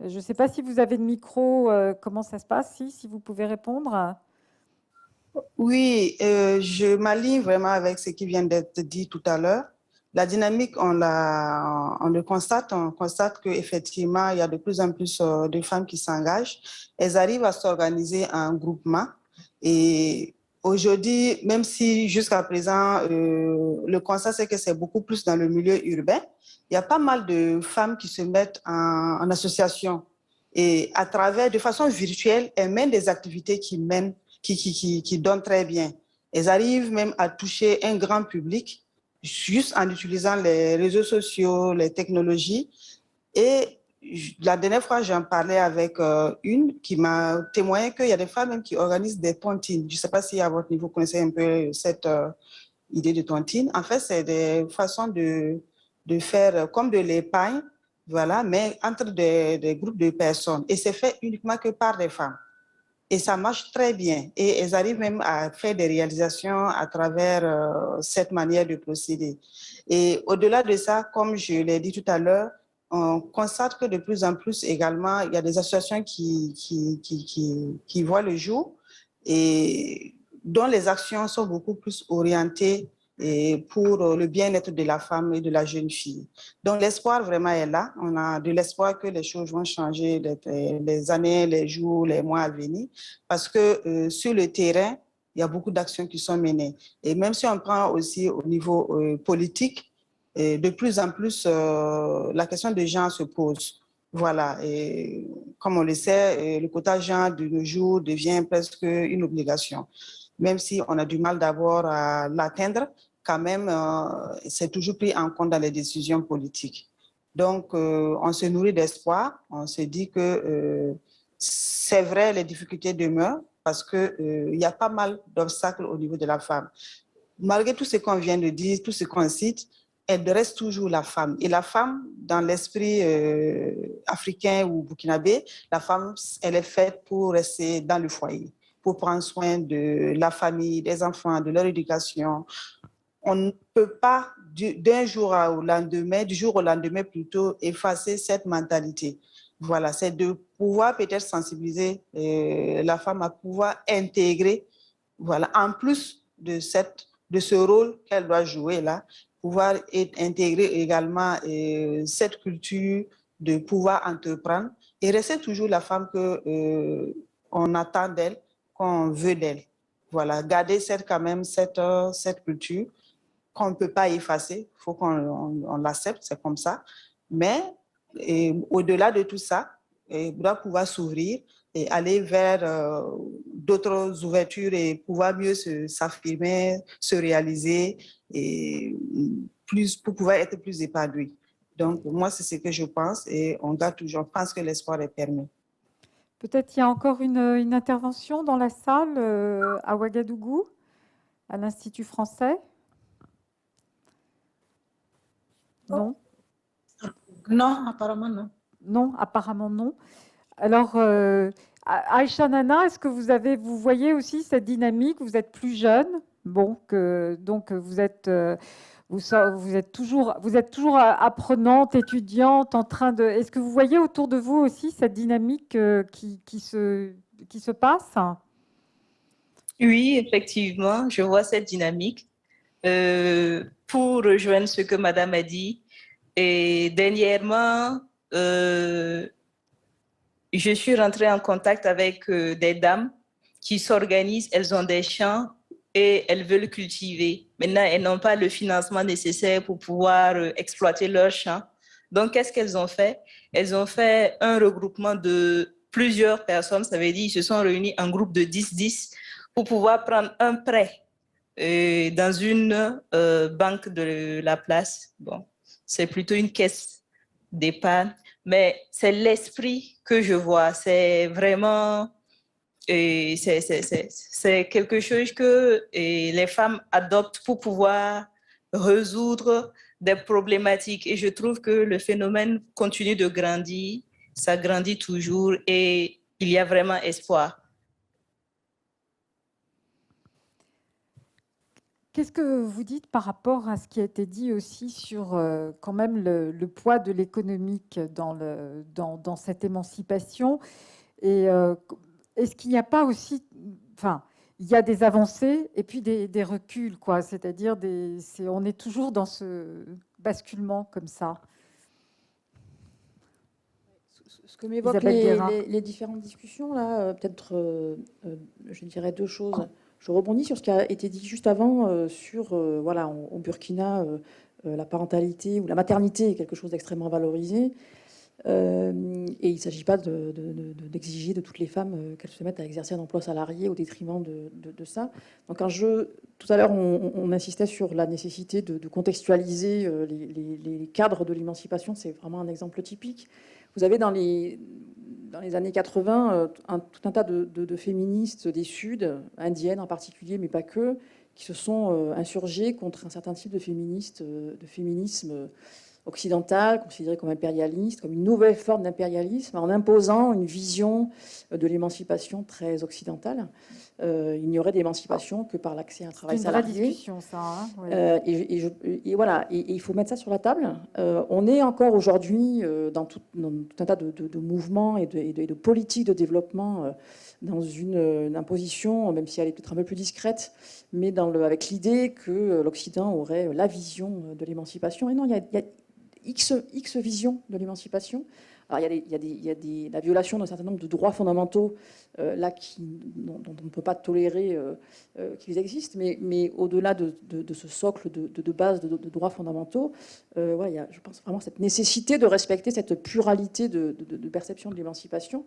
Speaker 1: Je ne sais pas si vous avez le micro, comment ça se passe, si vous pouvez répondre.
Speaker 3: Oui, je m'aligne vraiment avec ce qui vient d'être dit tout à l'heure. La dynamique, on le constate. On constate qu'effectivement, il y a de plus en plus de femmes qui s'engagent. Elles arrivent à s'organiser en groupement. Et aujourd'hui, même si jusqu'à présent, le constat, c'est que c'est beaucoup plus dans le milieu urbain, il y a pas mal de femmes qui se mettent en association. Et à travers, de façon virtuelle, elles mènent des activités qui donnent très bien. Elles arrivent même à toucher un grand public juste en utilisant les réseaux sociaux, les technologies. Et la dernière fois, j'en parlais avec une qui m'a témoigné qu'il y a des femmes même qui organisent des tontines. Je ne sais pas si à votre niveau, vous connaissez un peu cette idée de tontine. En fait, c'est des façons de faire comme de l'épargne, voilà, mais entre des groupes de personnes. Et c'est fait uniquement que par des femmes. Et ça marche très bien. Et elles arrivent même à faire des réalisations à travers cette manière de procéder. Et au-delà de ça, comme je l'ai dit tout à l'heure, on constate que de plus en plus également, il y a des associations qui voient le jour et dont les actions sont beaucoup plus orientées pour le bien-être de la femme et de la jeune fille. Donc l'espoir vraiment est là. On a de l'espoir que les choses vont changer les années, les jours, les mois à venir, parce que sur le terrain, il y a beaucoup d'actions qui sont menées. Et même si on prend aussi au niveau politique, de plus en plus, la question de genre se pose. Voilà, et comme on le sait, le quota genre de nos jours devient presque une obligation. Même si on a du mal d'abord à l'atteindre, quand même, c'est toujours pris en compte dans les décisions politiques. Donc, on se nourrit d'espoir. On se dit que c'est vrai, les difficultés demeurent parce qu'il y a pas mal d'obstacles au niveau de la femme. Malgré tout ce qu'on vient de dire, tout ce qu'on cite, elle reste toujours la femme. Et la femme, dans l'esprit africain ou burkinabé, la femme, elle est faite pour rester dans le foyer, pour prendre soin de la famille, des enfants, de leur éducation. On ne peut pas, d'un jour au lendemain, du jour au lendemain plutôt, effacer cette mentalité. Voilà, c'est de pouvoir peut-être sensibiliser la femme à pouvoir intégrer, voilà, en plus de ce rôle qu'elle doit jouer là, pouvoir intégrer également cette culture de pouvoir entreprendre et rester toujours la femme qu'on attend d'elle, qu'on veut d'elle. Voilà, garder quand même cette culture qu'on ne peut pas effacer, il faut qu'on l'accepte, c'est comme ça. Mais au-delà de tout ça, on doit pouvoir s'ouvrir et aller vers d'autres ouvertures et pouvoir mieux s'affirmer, se réaliser et pour pouvoir être plus épanoui. Donc, moi, c'est ce que je pense et on pense que l'espoir est permis.
Speaker 1: Peut-être il y a encore une intervention dans la salle à Ouagadougou, à l'Institut français. Non?
Speaker 9: Non, apparemment non.
Speaker 1: Non, apparemment non. Alors, Aïcha Nana, est-ce que vous voyez aussi cette dynamique? Vous êtes plus jeune, bon, donc vous êtes toujours apprenante, étudiante, en train de. Est-ce que vous voyez autour de vous aussi cette dynamique qui se passe?
Speaker 11: Oui, effectivement, je vois cette dynamique. Pour rejoindre ce que Madame a dit, et dernièrement, je suis rentrée en contact avec des dames qui s'organisent, elles ont des champs et elles veulent cultiver. Maintenant, elles n'ont pas le financement nécessaire pour pouvoir exploiter leurs champs. Donc, qu'est-ce qu'elles ont fait? Elles ont fait un regroupement de plusieurs personnes, ça veut dire ils se sont réunis en groupe de 10-10 pour pouvoir prendre un prêt dans une banque de la place. Bon, c'est plutôt une caisse d'épargne, mais c'est l'esprit que je vois. C'est vraiment, c'est quelque chose que les femmes adoptent pour pouvoir résoudre des problématiques. Et je trouve que le phénomène continue de grandir, ça grandit toujours et il y a vraiment espoir.
Speaker 1: Qu'est-ce que vous dites par rapport à ce qui a été dit aussi sur quand même le poids de l'économique dans cette émancipation? Et est-ce qu'il n'y a pas aussi, enfin, il y a des avancées et puis des reculs, quoi. C'est-à-dire on est toujours dans ce basculement comme ça.
Speaker 2: Ce que m'évoquent les différentes discussions là, peut-être, je dirais deux choses. Je rebondis sur ce qui a été dit juste avant sur, voilà, au Burkina, la parentalité ou la maternité est quelque chose d'extrêmement valorisé. Et il ne s'agit pas d'exiger de toutes les femmes qu'elles se mettent à exercer un emploi salarié au détriment de ça. Donc tout à l'heure, on insistait sur la nécessité de contextualiser les cadres de l'émancipation. C'est vraiment un exemple typique. Vous avez dans les années 80 tout un tas de féministes des Suds, indiennes en particulier, mais pas que, qui se sont insurgées contre un certain type de féminisme occidental, considéré comme impérialiste, comme une nouvelle forme d'impérialisme, en imposant une vision de l'émancipation très occidentale. Il n'y aurait d'émancipation que par l'accès à un travail salarié.
Speaker 1: C'est une vraie discussion, ça. Hein, ouais.
Speaker 2: Et voilà, et il faut mettre ça sur la table. On est encore aujourd'hui dans tout un tas de mouvements et de politiques de développement dans une imposition, même si elle est peut-être un peu plus discrète, mais avec l'idée que l'Occident aurait la vision de l'émancipation. Et non, il y a X visions de l'émancipation. Alors, il y a la violation d'un certain nombre de droits fondamentaux là dont on ne peut pas tolérer qu'ils existent, mais au-delà de ce socle de base de droits fondamentaux, ouais, il y a, je pense, vraiment cette nécessité de respecter cette pluralité de perception de l'émancipation.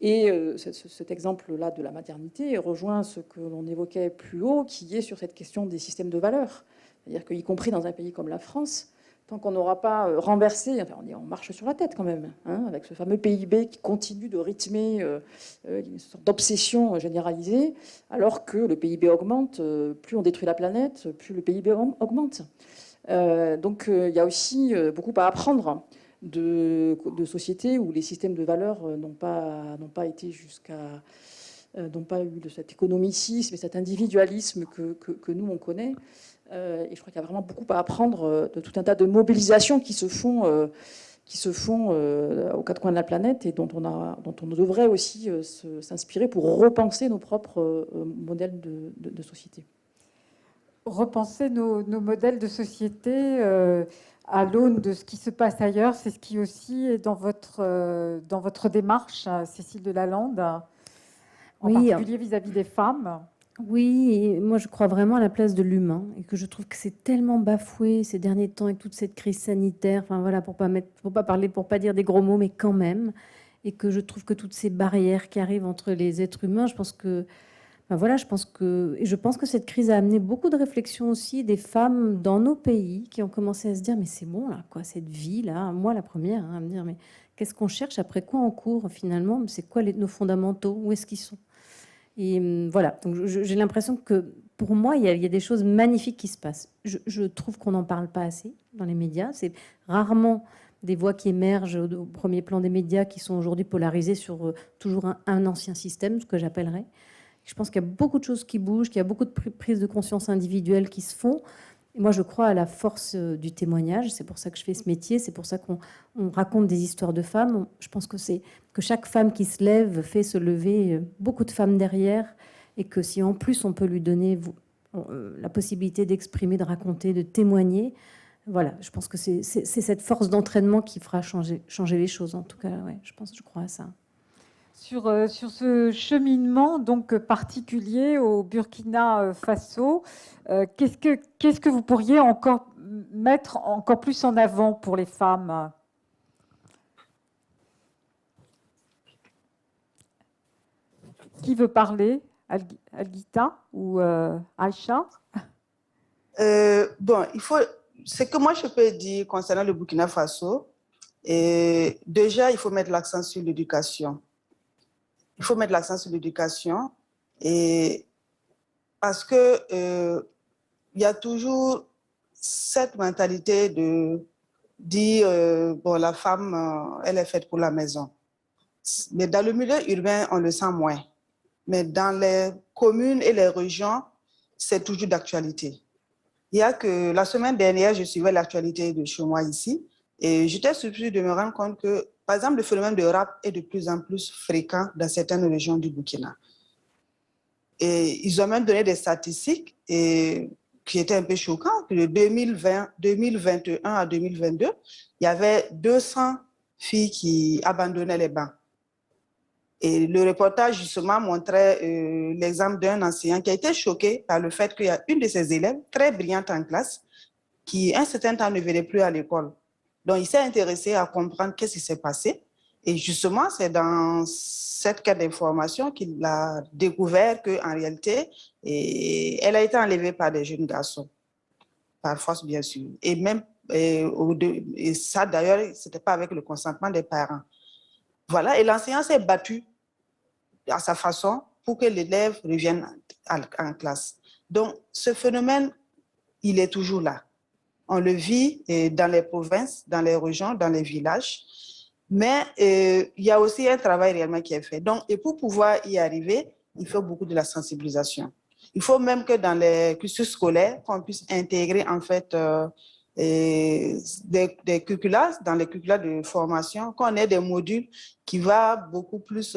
Speaker 2: Et cet exemple-là de la maternité rejoint ce que l'on évoquait plus haut, qui est sur cette question des systèmes de valeurs. C'est-à-dire qu'y compris dans un pays comme la France, tant qu'on n'aura pas renversé, enfin on marche sur la tête quand même, hein, avec ce fameux PIB qui continue de rythmer une sorte d'obsession généralisée, alors que le PIB augmente, plus on détruit la planète, plus le PIB augmente. Donc il y a aussi beaucoup à apprendre de sociétés où les systèmes de valeurs n'ont pas été n'ont pas eu de cet économicisme et cet individualisme que nous, on connaît. Et je crois qu'il y a vraiment beaucoup à apprendre de tout un tas de mobilisations qui se font aux quatre coins de la planète et dont on devrait aussi s'inspirer pour repenser nos propres modèles de société.
Speaker 1: Repenser nos modèles de société à l'aune de ce qui se passe ailleurs, c'est ce qui aussi est dans votre démarche, Cécile de Lalande, en particulier vis-à-vis des femmes.
Speaker 4: Oui, et moi je crois vraiment à la place de l'humain et que je trouve que c'est tellement bafoué ces derniers temps avec toute cette crise sanitaire. Enfin voilà, pour pas dire des gros mots, mais quand même, et que je trouve que toutes ces barrières qui arrivent entre les êtres humains, je pense que cette crise a amené beaucoup de réflexions aussi des femmes dans nos pays qui ont commencé à se dire mais c'est bon là, quoi, cette vie là, moi la première, à me dire mais qu'est-ce qu'on cherche, après quoi on court finalement, c'est quoi nos fondamentaux, où est-ce qu'ils sont? Et voilà, donc j'ai l'impression que pour moi, il y a des choses magnifiques qui se passent. Je trouve qu'on n'en parle pas assez dans les médias. C'est rarement des voix qui émergent au premier plan des médias qui sont aujourd'hui polarisées sur toujours un ancien système, ce que j'appellerais. Je pense qu'il y a beaucoup de choses qui bougent, qu'il y a beaucoup de prises de conscience individuelles qui se font. Et moi, je crois à la force du témoignage. C'est pour ça que je fais ce métier. C'est pour ça qu'on raconte des histoires de femmes. Je pense que chaque femme qui se lève fait se lever beaucoup de femmes derrière. Et que si en plus on peut lui donner la possibilité d'exprimer, de raconter, de témoigner, voilà, je pense que c'est cette force d'entraînement qui fera changer les choses. En tout cas, ouais, je crois à ça.
Speaker 1: Sur ce cheminement donc particulier au Burkina Faso, qu'est-ce que vous pourriez encore mettre encore plus en avant pour les femmes? Qui veut parler? Algita ou Aïcha?
Speaker 3: Bon, ce que moi je peux dire concernant le Burkina Faso, déjà il faut mettre l'accent sur l'éducation. Il faut mettre l'accent sur l'éducation parce que il y a toujours cette mentalité de dire bon, la femme elle est faite pour la maison. Mais dans le milieu urbain on le sent moins. Mais dans les communes et les régions c'est toujours d'actualité. Il y a que la semaine dernière je suivais l'actualité de chez moi ici et j'étais surprise de me rendre compte que par exemple, le phénomène de rap est de plus en plus fréquent dans certaines régions du Burkina. Et ils ont même donné des statistiques qui étaient un peu choquantes. De 2021 à 2022, il y avait 200 filles qui abandonnaient les bancs. Et le reportage, justement, montrait l'exemple d'un enseignant qui a été choqué par le fait qu'il y a une de ses élèves, très brillante en classe, qui, un certain temps, ne venait plus à l'école. Donc, il s'est intéressé à comprendre qu'est-ce qui s'est passé. Et justement, c'est dans cette quête d'information qu'il a découvert qu'en réalité, elle a été enlevée par des jeunes garçons, par force, bien sûr. Et même, et ça d'ailleurs, ce n'était pas avec le consentement des parents. Voilà, et l'enseignant s'est battu à sa façon pour que l'élève revienne en classe. Donc, ce phénomène, il est toujours là. On le vit dans les provinces, dans les régions, dans les villages. Mais il y a aussi un travail réellement qui est fait. Donc, et pour pouvoir y arriver, il faut beaucoup de la sensibilisation. Il faut même que dans les cursus scolaires, qu'on puisse intégrer en fait des curricula, dans les curricula de formation, qu'on ait des modules qui vont beaucoup plus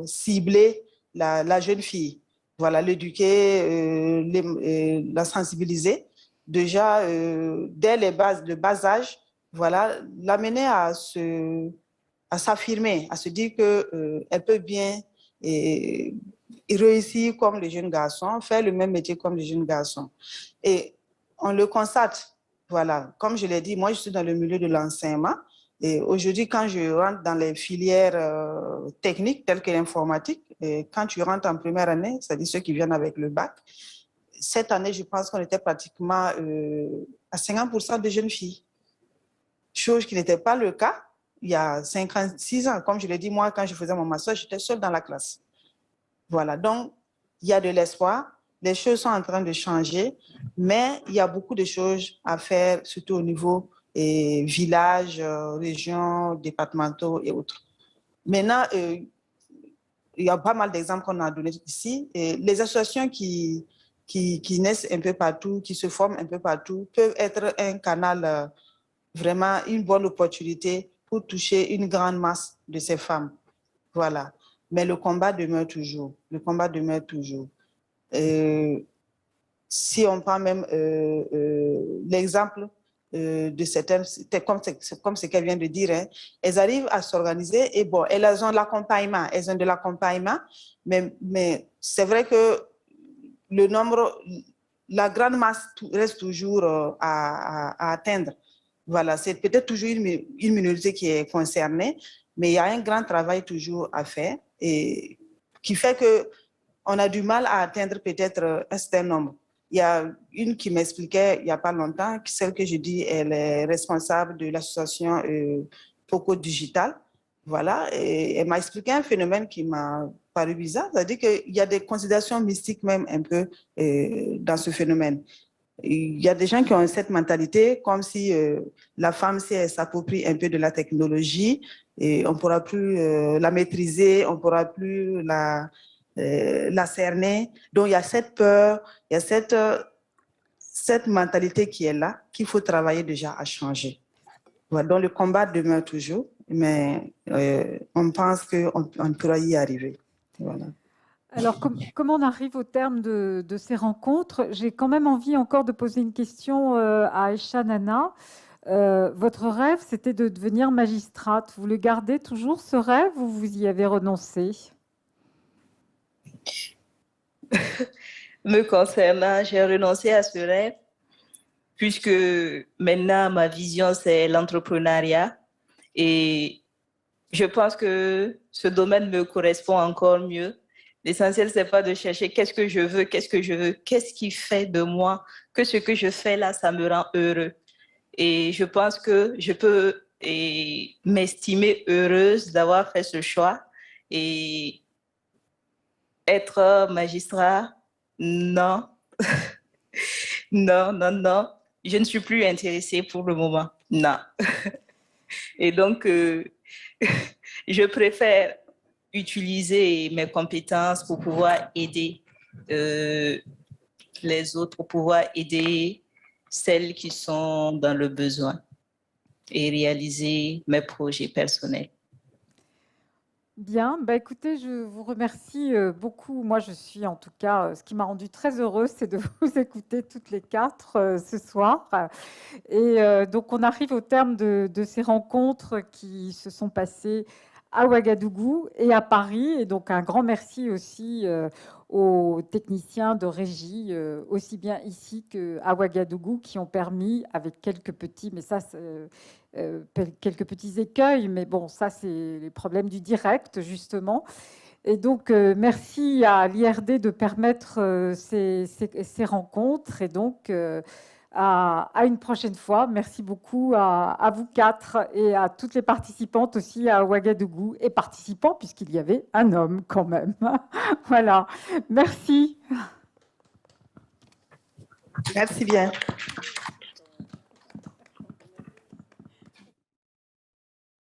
Speaker 3: cibler la jeune fille. Voilà, l'éduquer, la sensibiliser. Déjà, dès le bas âge, voilà, l'amener à s'affirmer, à se dire qu'elle peut bien réussir comme les jeunes garçons, faire le même métier comme les jeunes garçons. Et on le constate, voilà, comme je l'ai dit, moi je suis dans le milieu de l'enseignement et aujourd'hui quand je rentre dans les filières techniques telles que l'informatique, quand tu rentres en première année, c'est-à-dire ceux qui viennent avec le bac, cette année, je pense qu'on était pratiquement à 50% de jeunes filles. Chose qui n'était pas le cas il y a 56 ans. Comme je l'ai dit, moi, quand je faisais mon master, j'étais seule dans la classe. Voilà, donc il y a de l'espoir. les choses sont en train de changer, mais il y a beaucoup de choses à faire, surtout au niveau village, région, départementaux et autres. Maintenant, il y a pas mal d'exemples qu'on a donnés ici. Et les associations qui naissent un peu partout, qui se forment un peu partout, peuvent être un canal, vraiment une bonne opportunité pour toucher une grande masse de ces femmes. Voilà. Mais le combat demeure toujours. Le combat demeure toujours. Si on prend même l'exemple de certaines, comme ce qu'elle vient de dire, hein, elles arrivent à s'organiser et bon, elles ont de l'accompagnement, mais c'est vrai que le nombre, la grande masse reste toujours à atteindre. Voilà, c'est peut-être toujours une minorité qui est concernée, mais il y a un grand travail toujours à faire et qui fait qu'on a du mal à atteindre peut-être un certain nombre. Il y a une qui m'expliquait il n'y a pas longtemps, celle que je dis, elle est responsable de l'association Poco Digital. Voilà, et elle m'a expliqué un phénomène qui m'a paru bizarre, c'est-à-dire qu'il y a des considérations mystiques même un peu dans ce phénomène. Il y a des gens qui ont cette mentalité comme si la femme, si elle s'approprie un peu de la technologie, et on ne pourra plus la maîtriser, on ne pourra plus la cerner. Donc, il y a cette peur, il y a cette mentalité qui est là, qu'il faut travailler déjà à changer. Voilà, donc, le combat demeure toujours, mais on pense qu'on pourra y arriver. Voilà.
Speaker 1: Alors, comme on arrive au terme de ces rencontres, j'ai quand même envie encore de poser une question à Aïcha Nana. Votre rêve, c'était de devenir magistrate. Vous le gardez toujours, ce rêve, ou vous y avez renoncé?
Speaker 11: Me concernant, j'ai renoncé à ce rêve puisque maintenant ma vision c'est l'entrepreneuriat et je pense que ce domaine me correspond encore mieux. L'essentiel c'est pas de chercher qu'est-ce que je veux, qu'est-ce qui fait de moi que ce que je fais là ça me rend heureux. Et je pense que je peux m'estimer heureuse d'avoir fait ce choix et être magistrat, non. Non. Je ne suis plus intéressée pour le moment. Non. Et donc, je préfère utiliser mes compétences pour pouvoir aider les autres, pour pouvoir aider celles qui sont dans le besoin et réaliser mes projets personnels.
Speaker 1: Bien, écoutez, je vous remercie beaucoup. Moi, je suis en tout cas, ce qui m'a rendue très heureuse, c'est de vous écouter toutes les quatre ce soir. Et donc, on arrive au terme de ces rencontres qui se sont passées à Ouagadougou et à Paris. Et donc, un grand merci aussi aux techniciens de régie, aussi bien ici qu'à Ouagadougou, qui ont permis, avec quelques petits, mais ça, quelques petits écueils, mais bon, ça, c'est les problèmes du direct, justement. Et donc, merci à l'IRD de permettre ces rencontres. Et donc, à une prochaine fois. Merci beaucoup à vous quatre et à toutes les participantes aussi à Ouagadougou et participants, puisqu'il y avait un homme quand même. Voilà. Merci.
Speaker 3: Merci bien.